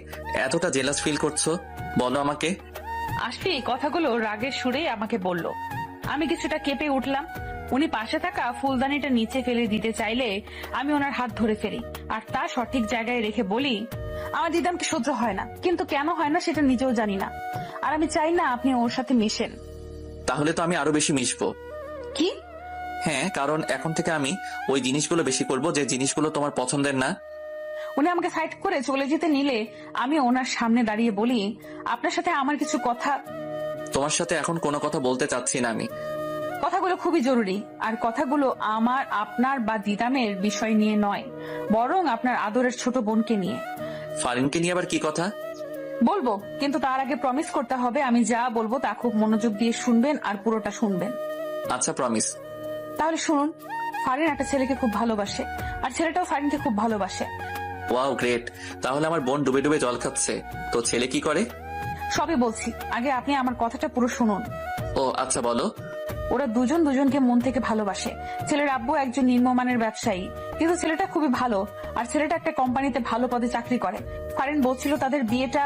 এতটা জেলাস ফিল করছো বলো আমাকে। আশফি কথাগুলো রাগের সুরেই আমাকে বলল। আমি কিছুটা কেঁপে উঠলাম। উনি পাশে থাকা ফুলদানিটা নিচে ফেলে দিতে চাইলে আমি ওনার হাত ধরে ফেলি আর তা সঠিক জায়গায় রেখে বলি, আমার দিদামকে সহ্য হয় না, কিন্তু কেন হয় না সেটা নিজেও জানি না, আর আমি চাই না আপনি ওর সাথে মিশেন। তাহলে তো আমি আরো বেশি মিশবো। কি? হ্যাঁ, কারণ এখন থেকে আমি ওই জিনিসগুলো বেশি করব যে জিনিসগুলো তোমার পছন্দের না। উনি আমাকে সাইড করে চলে যেতে নিলে আমি ওনার সামনে দাঁড়িয়ে বলি, আপনার সাথে আমার কিছু কথা। তোমার সাথে এখন কোনো কথা বলতে চাচ্ছি না আমি। কথাগুলো খুবই জরুরি, আর কথাগুলো আমার, আপনার বা দিদামের বিষয় নিয়ে নয়, বরং আপনার আদরের ছোট বোনকে নিয়ে। ফারিনকে নিয়ে আবার কি কথা? বলবো, কিন্তু তার আগে প্রমিস করতে হবে আমি যা বলবো তা খুব মনোযোগ দিয়ে শুনবেন আর পুরোটা শুনবেন। আচ্ছা, প্রমিস। তাহলে শুনুন, ফারিন একটা ছেলেকে খুব ভালোবাসে আর ছেলেটাও ফারিনকে খুব ভালোবাসে। Wow, great. তাহলে আমার বোন ডুবে ডুবে জল খাচ্ছে, তো ছেলে কি করে? সবই বলছি, আগে আপনি আমার কথাটা পুরো শুনুন। ও আচ্ছা, বলো। ওরা দুজন দুজনকে মন থেকে ভালোবাসে। ছেলের আব্বু একজন নিম্নমানের ব্যবসায়ী, কিন্তু ছেলেটা খুবই ভালো, আর ছেলেটা একটা কোম্পানিতে ভালো পদে চাকরি করে। ফারিন বলছিল তাদের বিয়েটা।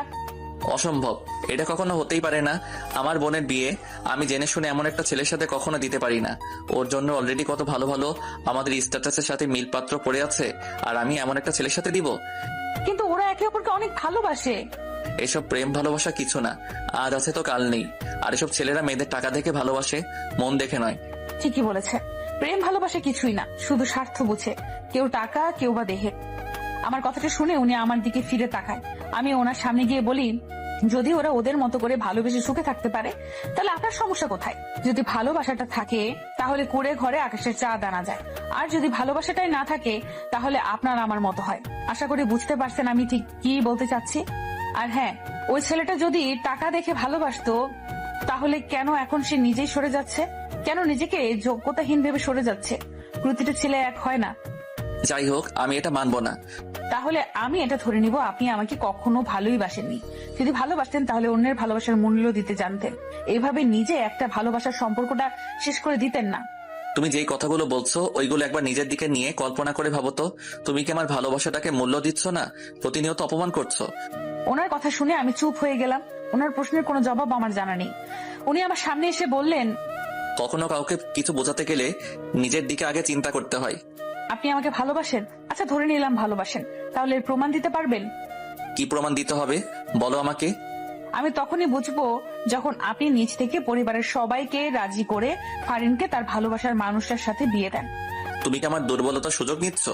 অসম্ভব, এটা কখনো হতেই পারে না। আমার বোনের বিয়ে আমি জেনে শুনে এমন একটা ছেলের সাথে কখনো দিতে পারি না। ওর জন্য অলরেডি কত ভালো ভালো আমাদের স্ট্যাটাসের সাথে মিলপাত্র পড়ে আছে, আর আমি এমন একটা ছেলের সাথে দিব? কিন্তু ওরা একে অপরকে অনেক ভালোবাসে। এসব প্রেম ভালোবাসা কিছু না, আজ আছে তো কাল নেই। আর এসব ছেলেরা মেয়েদের টাকা দেখে ভালোবাসে, মন দেখে নয়। ঠিকই বলেছে, প্রেম ভালোবাসা কিছুই না, শুধু স্বার্থ বুঝে, কেউ টাকা কেউ বা দেহে। আমার কথাটা শুনে উনি আমার দিকে ফিরে তাকায়। আমি ওনার সামনে গিয়ে বলি, যদি ওরা ওদের মতো করে ভালোবেসে সুখে থাকতে পারে তাহলে আপনার সমস্যা কোথায়? যদি ভালোবাসাটা থাকে তাহলে কুড়ে ঘরে আকাশের চাঁদ আনা যায়, আর যদি ভালোবাসাটাই না থাকে তাহলে আপনার আমার মতো হয়। আশা করি বুঝতে পারছেন আমি ঠিক কি বলতে চাচ্ছি। আর হ্যাঁ, ওই ছেলেটা যদি টাকা দেখে ভালোবাসতো তাহলে কেন এখন সে নিজেই সরে যাচ্ছে? কেন নিজেকে যোগ্যতাহীন ভেবে সরে যাচ্ছে? প্রতিটা ছেলে এক হয় না। যাই হোক, আমি এটা মানবো না। তাহলে আমি এটা ধরে নিব আপনি আমাকে কখনো ভালোই বাসেননি। যদি ভালোবাসতেন তাহলে অন্যের ভালোবাসার মূল্য দিতে জানতেন, এভাবে নিজে একটা ভালোবাসার সম্পর্কটা শেষ করে দিতেন না। তুমি যেই কথাগুলো বলছো ওইগুলো একবার নিজের দিকে নিয়ে কল্পনা করে ভাবো তো। তুমি কি আমার ভালোবাসাটাকে মূল্য দিচ্ছ না, প্রতিনিয়ত অপমান করছো? ওনার কথা শুনে আমি চুপ হয়ে গেলাম। ওনার প্রশ্নের কোনো জবাব আমার জানা নেই। উনি আমার সামনে এসে বললেন, কখনো কাউকে কিছু বোঝাতে গেলে নিজের দিকে আগে চিন্তা করতে হয়। আপনি আমাকে ভালোবাসেন? আচ্ছা, ধরে নিলাম ভালোবাসেন, তাহলে এর প্রমাণ দিতে পারবেন? কি প্রমাণ দিতে হবে বলো আমাকে। আমি তখনই বুঝবো যখন আপনি নিজ থেকে পরিবারের সবাইকে রাজি করে ফারিনকে তার ভালোবাসার মানুষটার সাথে বিয়ে দেন। তুমি কি আমার দুর্বলতার সুযোগ নিচ্ছ?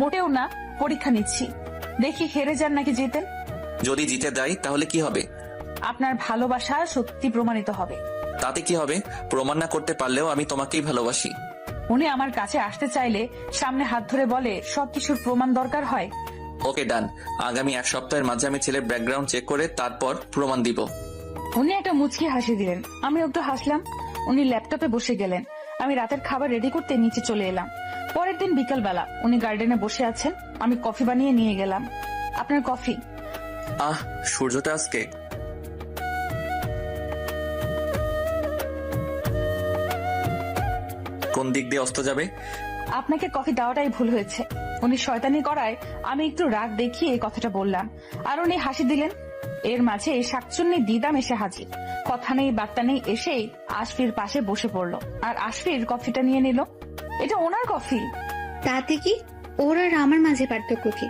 মোটেও না, পরীক্ষা নিচ্ছি, দেখি হেরে যান নাকি জিতেন। যদি জিতে যাই তাহলে কি হবে? আপনার ভালোবাসা সত্যি প্রমাণিত হবে। তাতে কি হবে? প্রমাণ না করতে পারলেও আমি তোমাকেই ভালোবাসি। উনি আমার কাছে আসতে চাইলে সামনে হাত ধরে বলে, সবকিছুর প্রমাণ দরকার হয়। ওকে, ডান। আগামী এক সপ্তাহের মাঝে আমি ছেলের ব্যাকগ্রাউন্ড চেক করে তারপর প্রমাণ দিব। উনি একটা মুচকি হাসি দিলেন, আমি একটু হাসলাম। উনি ল্যাপটপে বসে গেলেন। আমি রাতের খাবার রেডি করতে নিচে চলে এলাম। পরের দিন বিকাল বেলা উনি গার্ডেনে বসে আছেন। আমি কফি বানিয়ে নিয়ে গেলাম। আপনার কফি। আহ, সূর্যটা আজকে কোন দিক দিয়ে অস্ত যাবে? আপনাকে কফি দেওয়াটাই ভুল হয়েছে। উনি শয়তানি করায় আমি একটু রাগ দেখিয়ে এই কথাটা বললাম, আর উনি হাসি দিলেন। এর মাঝে শাকচুন্নি দিদাম এসে হাজির। কথা নেই বার্তা নেই, এসেই আশফির পাশে বসে পড়লো আর আশফির কফিটা নিয়ে নিল। এটা ওনার কফি। তাতে কি, ওর আর আমার মাঝে পার্থক্য কি?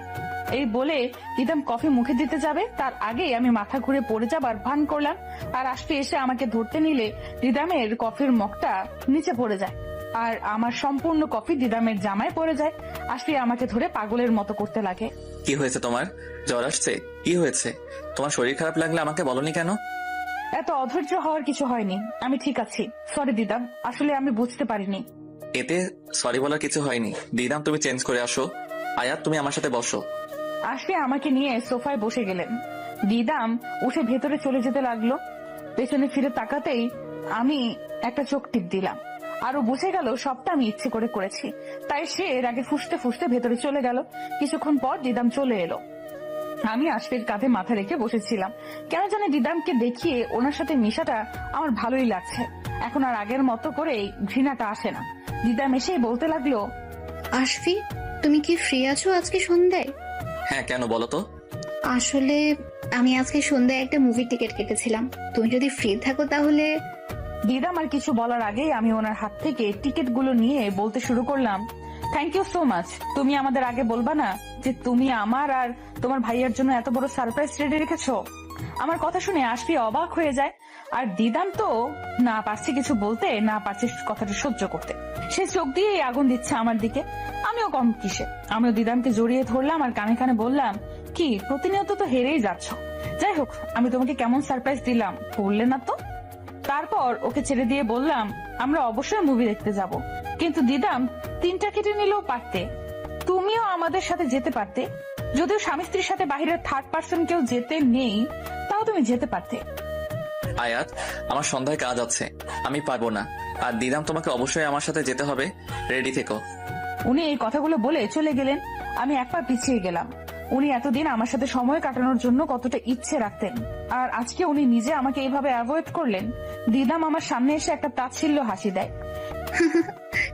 এই বলে দিদাম কফি মুখে দিতে যাবে, তার আগেই আমি মাথা ঘুরে পড়ে যাবার ভান করলাম, আর আশফি এসে আমাকে ধরতে নিলে দিদামের কফির মগটা নিচে পড়ে যায়, আর আমার সম্পূর্ণ কফি দিদামের জামায় পড়ে যায়। আশফি আমাকে ধরে পাগলের মতো করতে লাগে। কি হয়েছে তোমার? জ্বর আসছে? কি হয়েছে? তোমার শরীর খারাপ লাগলে আমাকে বলনি কেন? এত অধৈর্য হওয়ার কিছু হয়নি, আমি ঠিক আছি। সরি দিদাম, আসলে আমি বুঝতে পারিনি। এতে সরি বলার কিছু হয়নি। দিদাম, তুমি চেঞ্জ করে আসো। আয়াত, তুমি আমার সাথে বসো। আশফি আমাকে নিয়ে সোফায় বসে গেলেন। দিদাম উঠে ভেতরে চলে যেতে লাগলো। পেছনে ফিরে তাকাতেই আমি একটা চোখ টিপ দিলাম। আরো বুঝে গেল সবটা আমি ইচ্ছে করে করেছি। তাই সে এর আগে ফুসতে ফুসতে ভেতরে চলে গেল। কিছুক্ষণ পর দিদাম চলে এলো। আমি আশফির কাঁধে মাথা রেখে বসেছিলাম। কেন জানি দিদামকে দেখিয়ে ওনার সাথে মিশাটা আমার ভালোই লাগছে। এখন আর আগের মতো করে ঘৃণাটা আসে না। দিদাম এসেই বলতে লাগলো, আশফি, তুমি কি ফ্রি আছো আজকে সন্ধ্যায়? হ্যাঁ, কেন বলো তো? আসলে আমি আজকে সন্ধ্যায় একটা মুভির টিকিট কেটেছিলাম। তুমি যদি ফ্রি থাকো তাহলে। দিদাম আর কিছু বলার আগেই আমি ওনার হাত থেকে টিকিট গুলো নিয়ে বলতে শুরু করলাম, থ্যাংক ইউ সো মাচ। তুমি আমাদের আগে বলবা না যে তুমি আমার আর তোমার ভাইয়ের জন্য এত বড় সারপ্রাইজ রেডি রেখেছো? আমার কথা শুনে আশফি অবাক হয়ে যায়। আর দিদাম তো না পারছে কিছু বলতে, না পারছে কথাটা সহ্য করতে। সে চোখ দিয়ে আগুন দিচ্ছে আমার দিকে। আমিও কম কিসে, আমিও দিদামকে জড়িয়ে ধরলাম আর কানে কানে বললাম, কি প্রতিনিয়ত তো হেরেই যাচ্ছ। যাই হোক, আমি তোমাকে কেমন সারপ্রাইজ দিলাম বললে না তো। তারপর ওকে ছেড়ে দিয়ে বললাম, আমরা অবশ্যই মুভি দেখতে যাব, কিন্তু দিদাম 3টা কেটে নিলেও পারতে। তুমিও আমাদের সাথে যেতে পারতে। যদিও স্বামী স্ত্রীর সাথে বাহিরের থার্ড পার্সন কেউ যেতে নেই, তাও তুমি যেতে পারতে। আয়াত, আমার সন্ধ্যায় কাজ আছে, আমি পারবো না। আর দিদাম, তোমাকে অবশ্যই আমার সাথে যেতে হবে, রেডি থেকো। উনি এই কথাগুলো বলে চলে গেলেন। আমি এক পা পিছিয়ে গেলাম। উনি এতদিন আমার সাথে সময় কাটানোর জন্য কতটা ইচ্ছে রাখতেন, আর আজকে উনি নিজে আমাকে এইভাবে অ্যাভয়েড করলেন। দিদাম আমার সামনে এসে একটা তাচ্ছিল্য হাসি দেয়।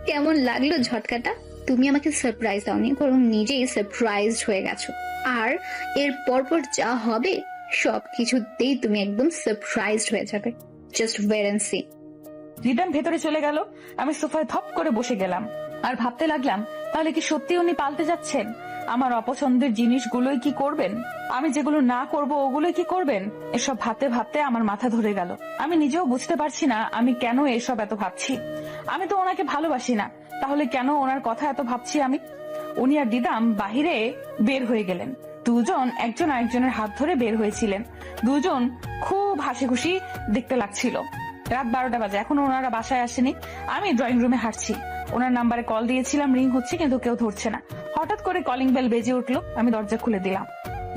কেমন লাগলো ঝটকাটা? তুমি আমাকে সারপ্রাইজ দাওনি, বরং নিজেই সারপ্রাইজড হয়ে গেছো। আর এর পরপর যা হবে সবকিছুতেই তুমি একদম সারপ্রাইজড হয়ে যাবে। Just wait and see. দিদাম ভেতরে চলে গেল। আমি সোফায় ধপ করে বসে গেলাম আর ভাবতে লাগলাম, তাহলে কি সত্যি উনি পাল্টে যাচ্ছেন? আমার অপছন্দের জিনিসগুলোই কি করবেন? আমি যেগুলো না করব ওগুলোই কি করবেন? এসব ভাবতে ভাবতে আমার মাথা ধরে গেল। আমি নিজেও বুঝতে পারছি না আমি কেন এসব এত ভাবছি। আমি তো ওনাকে ভালোবাসি না, তাহলে কেন ওনার কথা এত ভাবছি আমি? উনি আর দিদাম বাহিরে বের হয়ে গেলেন। দুজন একজন আরেকজনের হাত ধরে বের হয়েছিলেন। দুজন খুব হাসি খুশি দেখতে লাগছিল। রাত 12টা বাজে, এখন ওনারা বাসায় আসেনি। আমি ড্রয়িং রুমে হাঁটছি। ওনার নাম্বারে কল দিয়েছিলাম, রিং হচ্ছে কিন্তু কেউ ধরছে না। হঠাৎ করে কলিং বেল বেজে উঠলো। আমি দরজা খুলে দিলাম।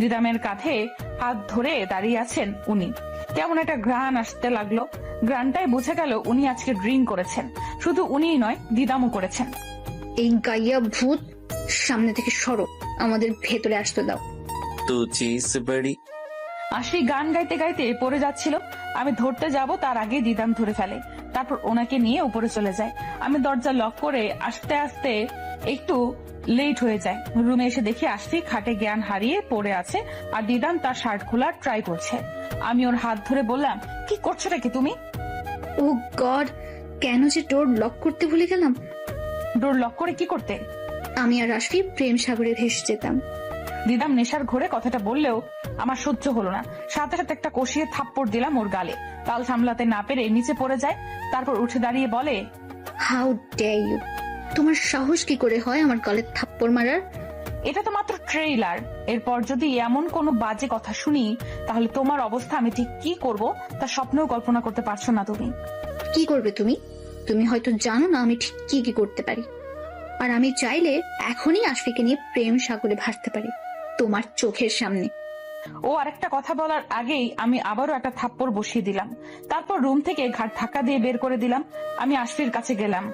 দিদামের কাঁধে হাত ধরে দাঁড়িয়ে আছেন উনি। কেমন একটা ঘ্রাণ আসতে লাগলো। ঘ্রাণটাই বোঝা গেল উনি আজকে ড্রিঙ্ক করেছেন। শুধু উনিই নয়, দিদামও করেছেন। এই গাইয়া ভূত, সামনে থেকে সরো, আমাদের ভেতরে আসতে দাও। তু চিজ বড়ি। আশি গান গাইতে গাইতে পড়ে যাচ্ছিল। আমি ধরতে যাব তার আগে দিদাম ধরে ফেলে। তারপর ওনাকে নিয়ে উপরে চলে যায়। আমি দরজা লক করে আস্তে আস্তে একটু লেট হয়ে যায়। রুমে এসে দেখি আশফি খাটে জ্ঞান হারিয়ে পড়ে আছে আর দিদাম তার শার্ট খোলার ট্রাই করছে। আমি ওর হাত ধরে বললাম, কি করছোটা কি তুমি? ও গড, কেন যে ডোর লক করতে ভুলে গেলাম। ডোর লক করে কি করতে? আমি আর আশফি প্রেম সাগরে ভেসে যেতাম। দিদাম নেশার ঘোরে কথাটা বললেও আমার সহ্য হলো না। সাথে সাথে একটা কষিয়ে থাপ্পড় দিলাম ওর গালে। তাল সামলাতে না পেরে নিচে পড়ে যায়। তারপর উঠে দাঁড়িয়ে বলে, হাউ ডেয়ার ইউ, তোমার সাহস কি করে হয় আমার গালে থাপ্পড় মারার? এটা তো মাত্র ট্রেইলার। এরপর যদি এমন কোনো বাজে কথা শুনি তাহলে তোমার অবস্থা আমি ঠিক কি করব তা স্বপ্নেও কল্পনা করতে পারছো না তুমি। কি করবে তুমি? তুমি হয়তো জানো না আমি ঠিক কি কি করতে পারি। আর আমি চাইলে এখনই আশফিকে নিয়ে প্রেম সাগরে ভাসতে পারি তোমার চোখের সামনে। ও আরেকটা কথা বলার আগেই আমি আবারও একটা থাপ্পড় বসিয়ে দিলাম। তারপর রুম থেকে ঘাট ধাক্কা দিয়ে বের করে দিলাম। আমি আশফির কাছে গেলাম,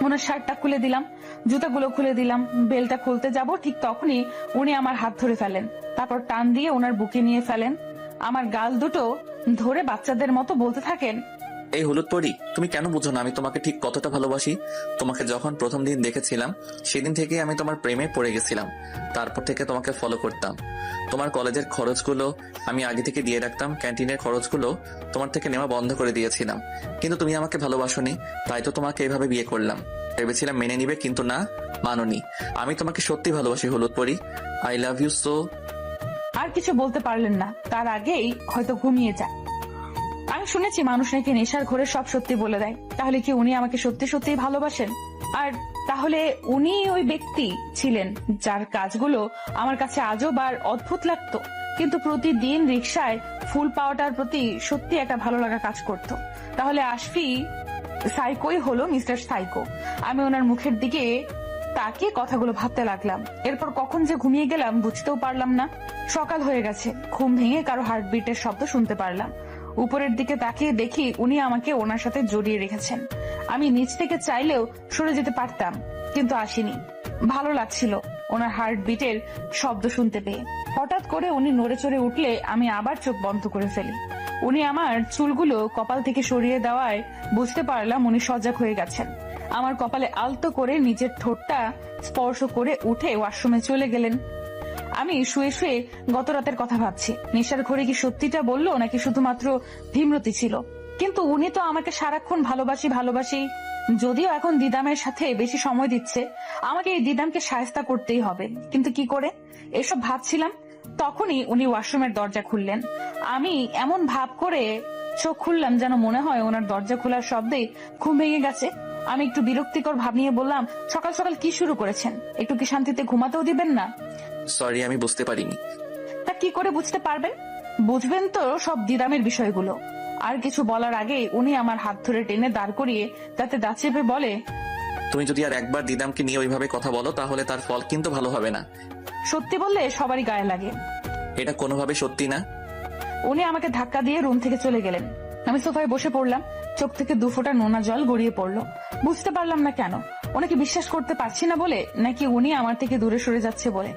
ওনার শার্টটা খুলে দিলাম, জুতাগুলো খুলে দিলাম। বেলটা খুলতে যাব ঠিক তখনই উনি আমার হাত ধরে ফেলেন। তারপর টান দিয়ে ওনার বুকে নিয়ে ফেলেন। আমার গাল দুটো ধরে বাচ্চাদের মতো বলতে থাকেন, এই হলুদ পরি, তুমি কেন বুঝো না আমি তোমাকে ঠিক কতটা ভালোবাসি? তোমাকে যখন প্রথম দিন দেখেছিলাম সেদিন থেকে আমি তোমার প্রেমে পড়ে গেছিলাম। তারপর থেকে তোমাকে ফলো করতাম। তোমার কলেজের খরচগুলো আমি আগে থেকে দিয়ে রাখতাম, ক্যান্টিনের খরচগুলো তোমার থেকে নেওয়া বন্ধ করে দিয়েছিলাম। কিন্তু তুমি আমাকে ভালোবাসোনি, তাই তো তোমাকে এভাবে বিয়ে করলাম। ভেবেছিলাম মেনে নিবে, কিন্তু না, মানোনি। আমি তোমাকে সত্যি ভালোবাসি হলুদ পরি। I love you so. আর কিছু বলতে পারলেন না, তার আগেই হয়তো ঘুমিয়ে যায়। আমি শুনেছি মানুষ নাকি নেশার ঘরে সব সত্যি বলে দেয়। তাহলে কি উনি আমাকে সত্যি সত্যি ভালোবাসেন? আর তাহলে উনি ওই ব্যক্তি ছিলেন যার কাজগুলো আমার কাছে আজব আর অদ্ভুত লাগতো, কিন্তু প্রতিদিন রিকশায় ফুল পাওয়াটার প্রতি সত্যি একটা ভালো লাগা কাজ করত। তাহলে আশফি সাইকোই হলো মিস্টার সাইকো। আমি ওনার মুখের দিকে তাকে কথাগুলো ভাবতে লাগলাম। এরপর কখন যে ঘুমিয়ে গেলাম বুঝতেও পারলাম না। সকাল হয়ে গেছে। ঘুম ভেঙে কারো হার্টবিটের শব্দ শুনতে পারলাম। উপরের দিকে তাকিয়ে দেখি উনি আমাকে ওনার সাথে জড়িয়ে রেখেছেন। আমি নিচ থেকে চাইলেও সরে যেতে পারতাম, কিন্তু আসিনি। ভালো লাগছিল ওনার হার্ট বিটের শব্দ শুনতে পেয়ে। হঠাৎ করে উনি নড়ে চড়ে উঠলে আমি আবার চোখ বন্ধ করে ফেলি। উনি আমার চুলগুলো কপাল থেকে সরিয়ে দেওয়ায় বুঝতে পারলাম উনি সজাগ হয়ে গেছেন। আমার কপালে আলতো করে নিজের ঠোঁটটা স্পর্শ করে উঠে ওয়াশরুমে চলে গেলেন। আমি শুয়ে শুয়ে গত রাতের কথা ভাবছি। নেশার ঘরে কি সত্যিটা বললো নাকি শুধুমাত্র ভীমরতি ছিল? কিন্তু উনি তো আমাকে সারাক্ষণ ভালোবাসি ভালোবাসি। যদিও এখন দিদামের সাথে বেশি সময় দিচ্ছে, আমাকে এই দিদামকে সায়স্তা করতেই হবে, কিন্তু কি করে? এসব ভাবছিলাম, তখনই উনি ওয়াশরুমের দরজা খুললেন। আমি এমন ভাব করে চোখ খুললাম যেন মনে হয় ওনার দরজা খোলার শব্দে ঘুম ভেঙে গেছে। আমি একটু বিরক্তিকর ভাব নিয়ে বললাম, সকাল সকাল কি শুরু করেছেন? একটু কি শান্তিতে ঘুমাতেও দিবেন না? সরি, আমি বুঝতে পারিনি। তা কি করে বুঝতে পারবেন? বুঝবেন তো সব দিদামের বিষয়গুলো। আর কিছু বলার আগে উনি আমার হাত ধরে টেনে দাঁড় করিয়ে তাতে দাঁত চেপে বলে, তুমি যদি আর একবার দিদামকে নিয়ে ওইভাবে কথা বলো তাহলে তার ফল কিন্তু ভালো হবে না। সত্যি বললে সবারই গায়ে লাগে। এটা কোনোভাবে সত্যি না। উনি আমাকে ধাক্কা দিয়ে রুম থেকে চলে গেলেন। আমি সোফায় বসে পড়লাম। চোখ থেকে 2 ফোঁটা নোনা জল গড়িয়ে পড়লো। বুঝতে পারলাম না কেন। ওনাকে বিশ্বাস করতে পারছি না বলে, নাকি উনি আমার থেকে দূরে সরে যাচ্ছে বলে।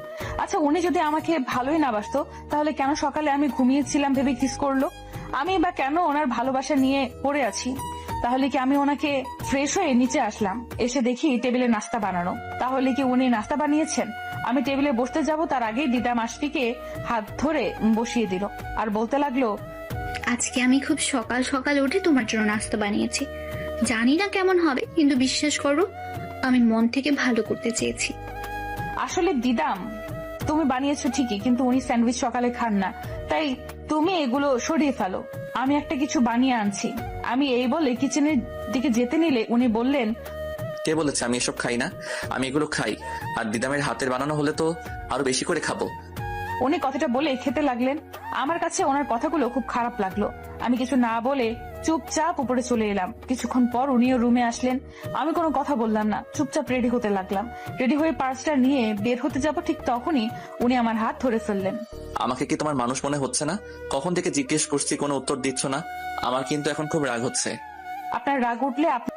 আচ্ছা, উনি যদি আমাকে ভালোই না বাসতো তাহলে কেন সকালে আমি ঘুমিয়েছিলাম ভেবে কিস করলো? আমি বা কেন ওনার ভালোবাসা নিয়ে পড়ে আছি? তাহলে কি আমি ওনাকে ফ্রেশ হয়ে নিচে আসলাম, এসে দেখি টেবিলে নাস্তা বানানো। তাহলে কি উনি নাস্তা বানিয়েছেন? আমি টেবিলে বসতে যাব তার আগেই দিদাম আশফিকে হাত ধরে বসিয়ে দিল আর বলতে লাগলো, আজকে আমি খুব সকাল সকাল উঠে তোমার জন্য নাস্তা বানিয়েছি। জানি না কেমন হবে, কিন্তু বিশ্বাস করো আমি মন থেকে ভালো করতে চেয়েছি। আসলে দিদাম, তুমি বানিয়েছো ঠিকই, কিন্তু উনি স্যান্ডউইচ সকালে খান না, তাই তুমি এগুলো সরিয়ে ফেলো। আমি একটা কিছু বানিয়ে আনছি। আমি এই বলে কিচেনের দিকে যেতে নিলে উনি বললেন, কে বলেছে আমি এসব খাই না? আমি এগুলো খাই, আর দিদামের হাতের বানানো হলে তো আরো বেশি করে খাবো। উনি কথাটা বলে খেতে লাগলেন। আমার কাছে ওনার কথাগুলো খুব খারাপ লাগলো। আমি কিছু না বলে চুপচাপ উপরে চলে এলাম। কিছুক্ষণ পর উনিও রুমে আসলেন। আমি কোনো কথা বললাম না, চুপচাপ রেডি হতে লাগলাম। রেডি হয়ে পার্সটা নিয়ে বের হতে যাব, ঠিক তখনই উনি আমার হাত ধরে ফেললেন। আমাকে কি তোমার মানুষ মনে হচ্ছে না? কখন থেকে জিজ্ঞেস করছি, কোনো উত্তর দিচ্ছ না। আমার কিন্তু এখন খুব রাগ হচ্ছে। আপনার রাগ উঠলে আপনি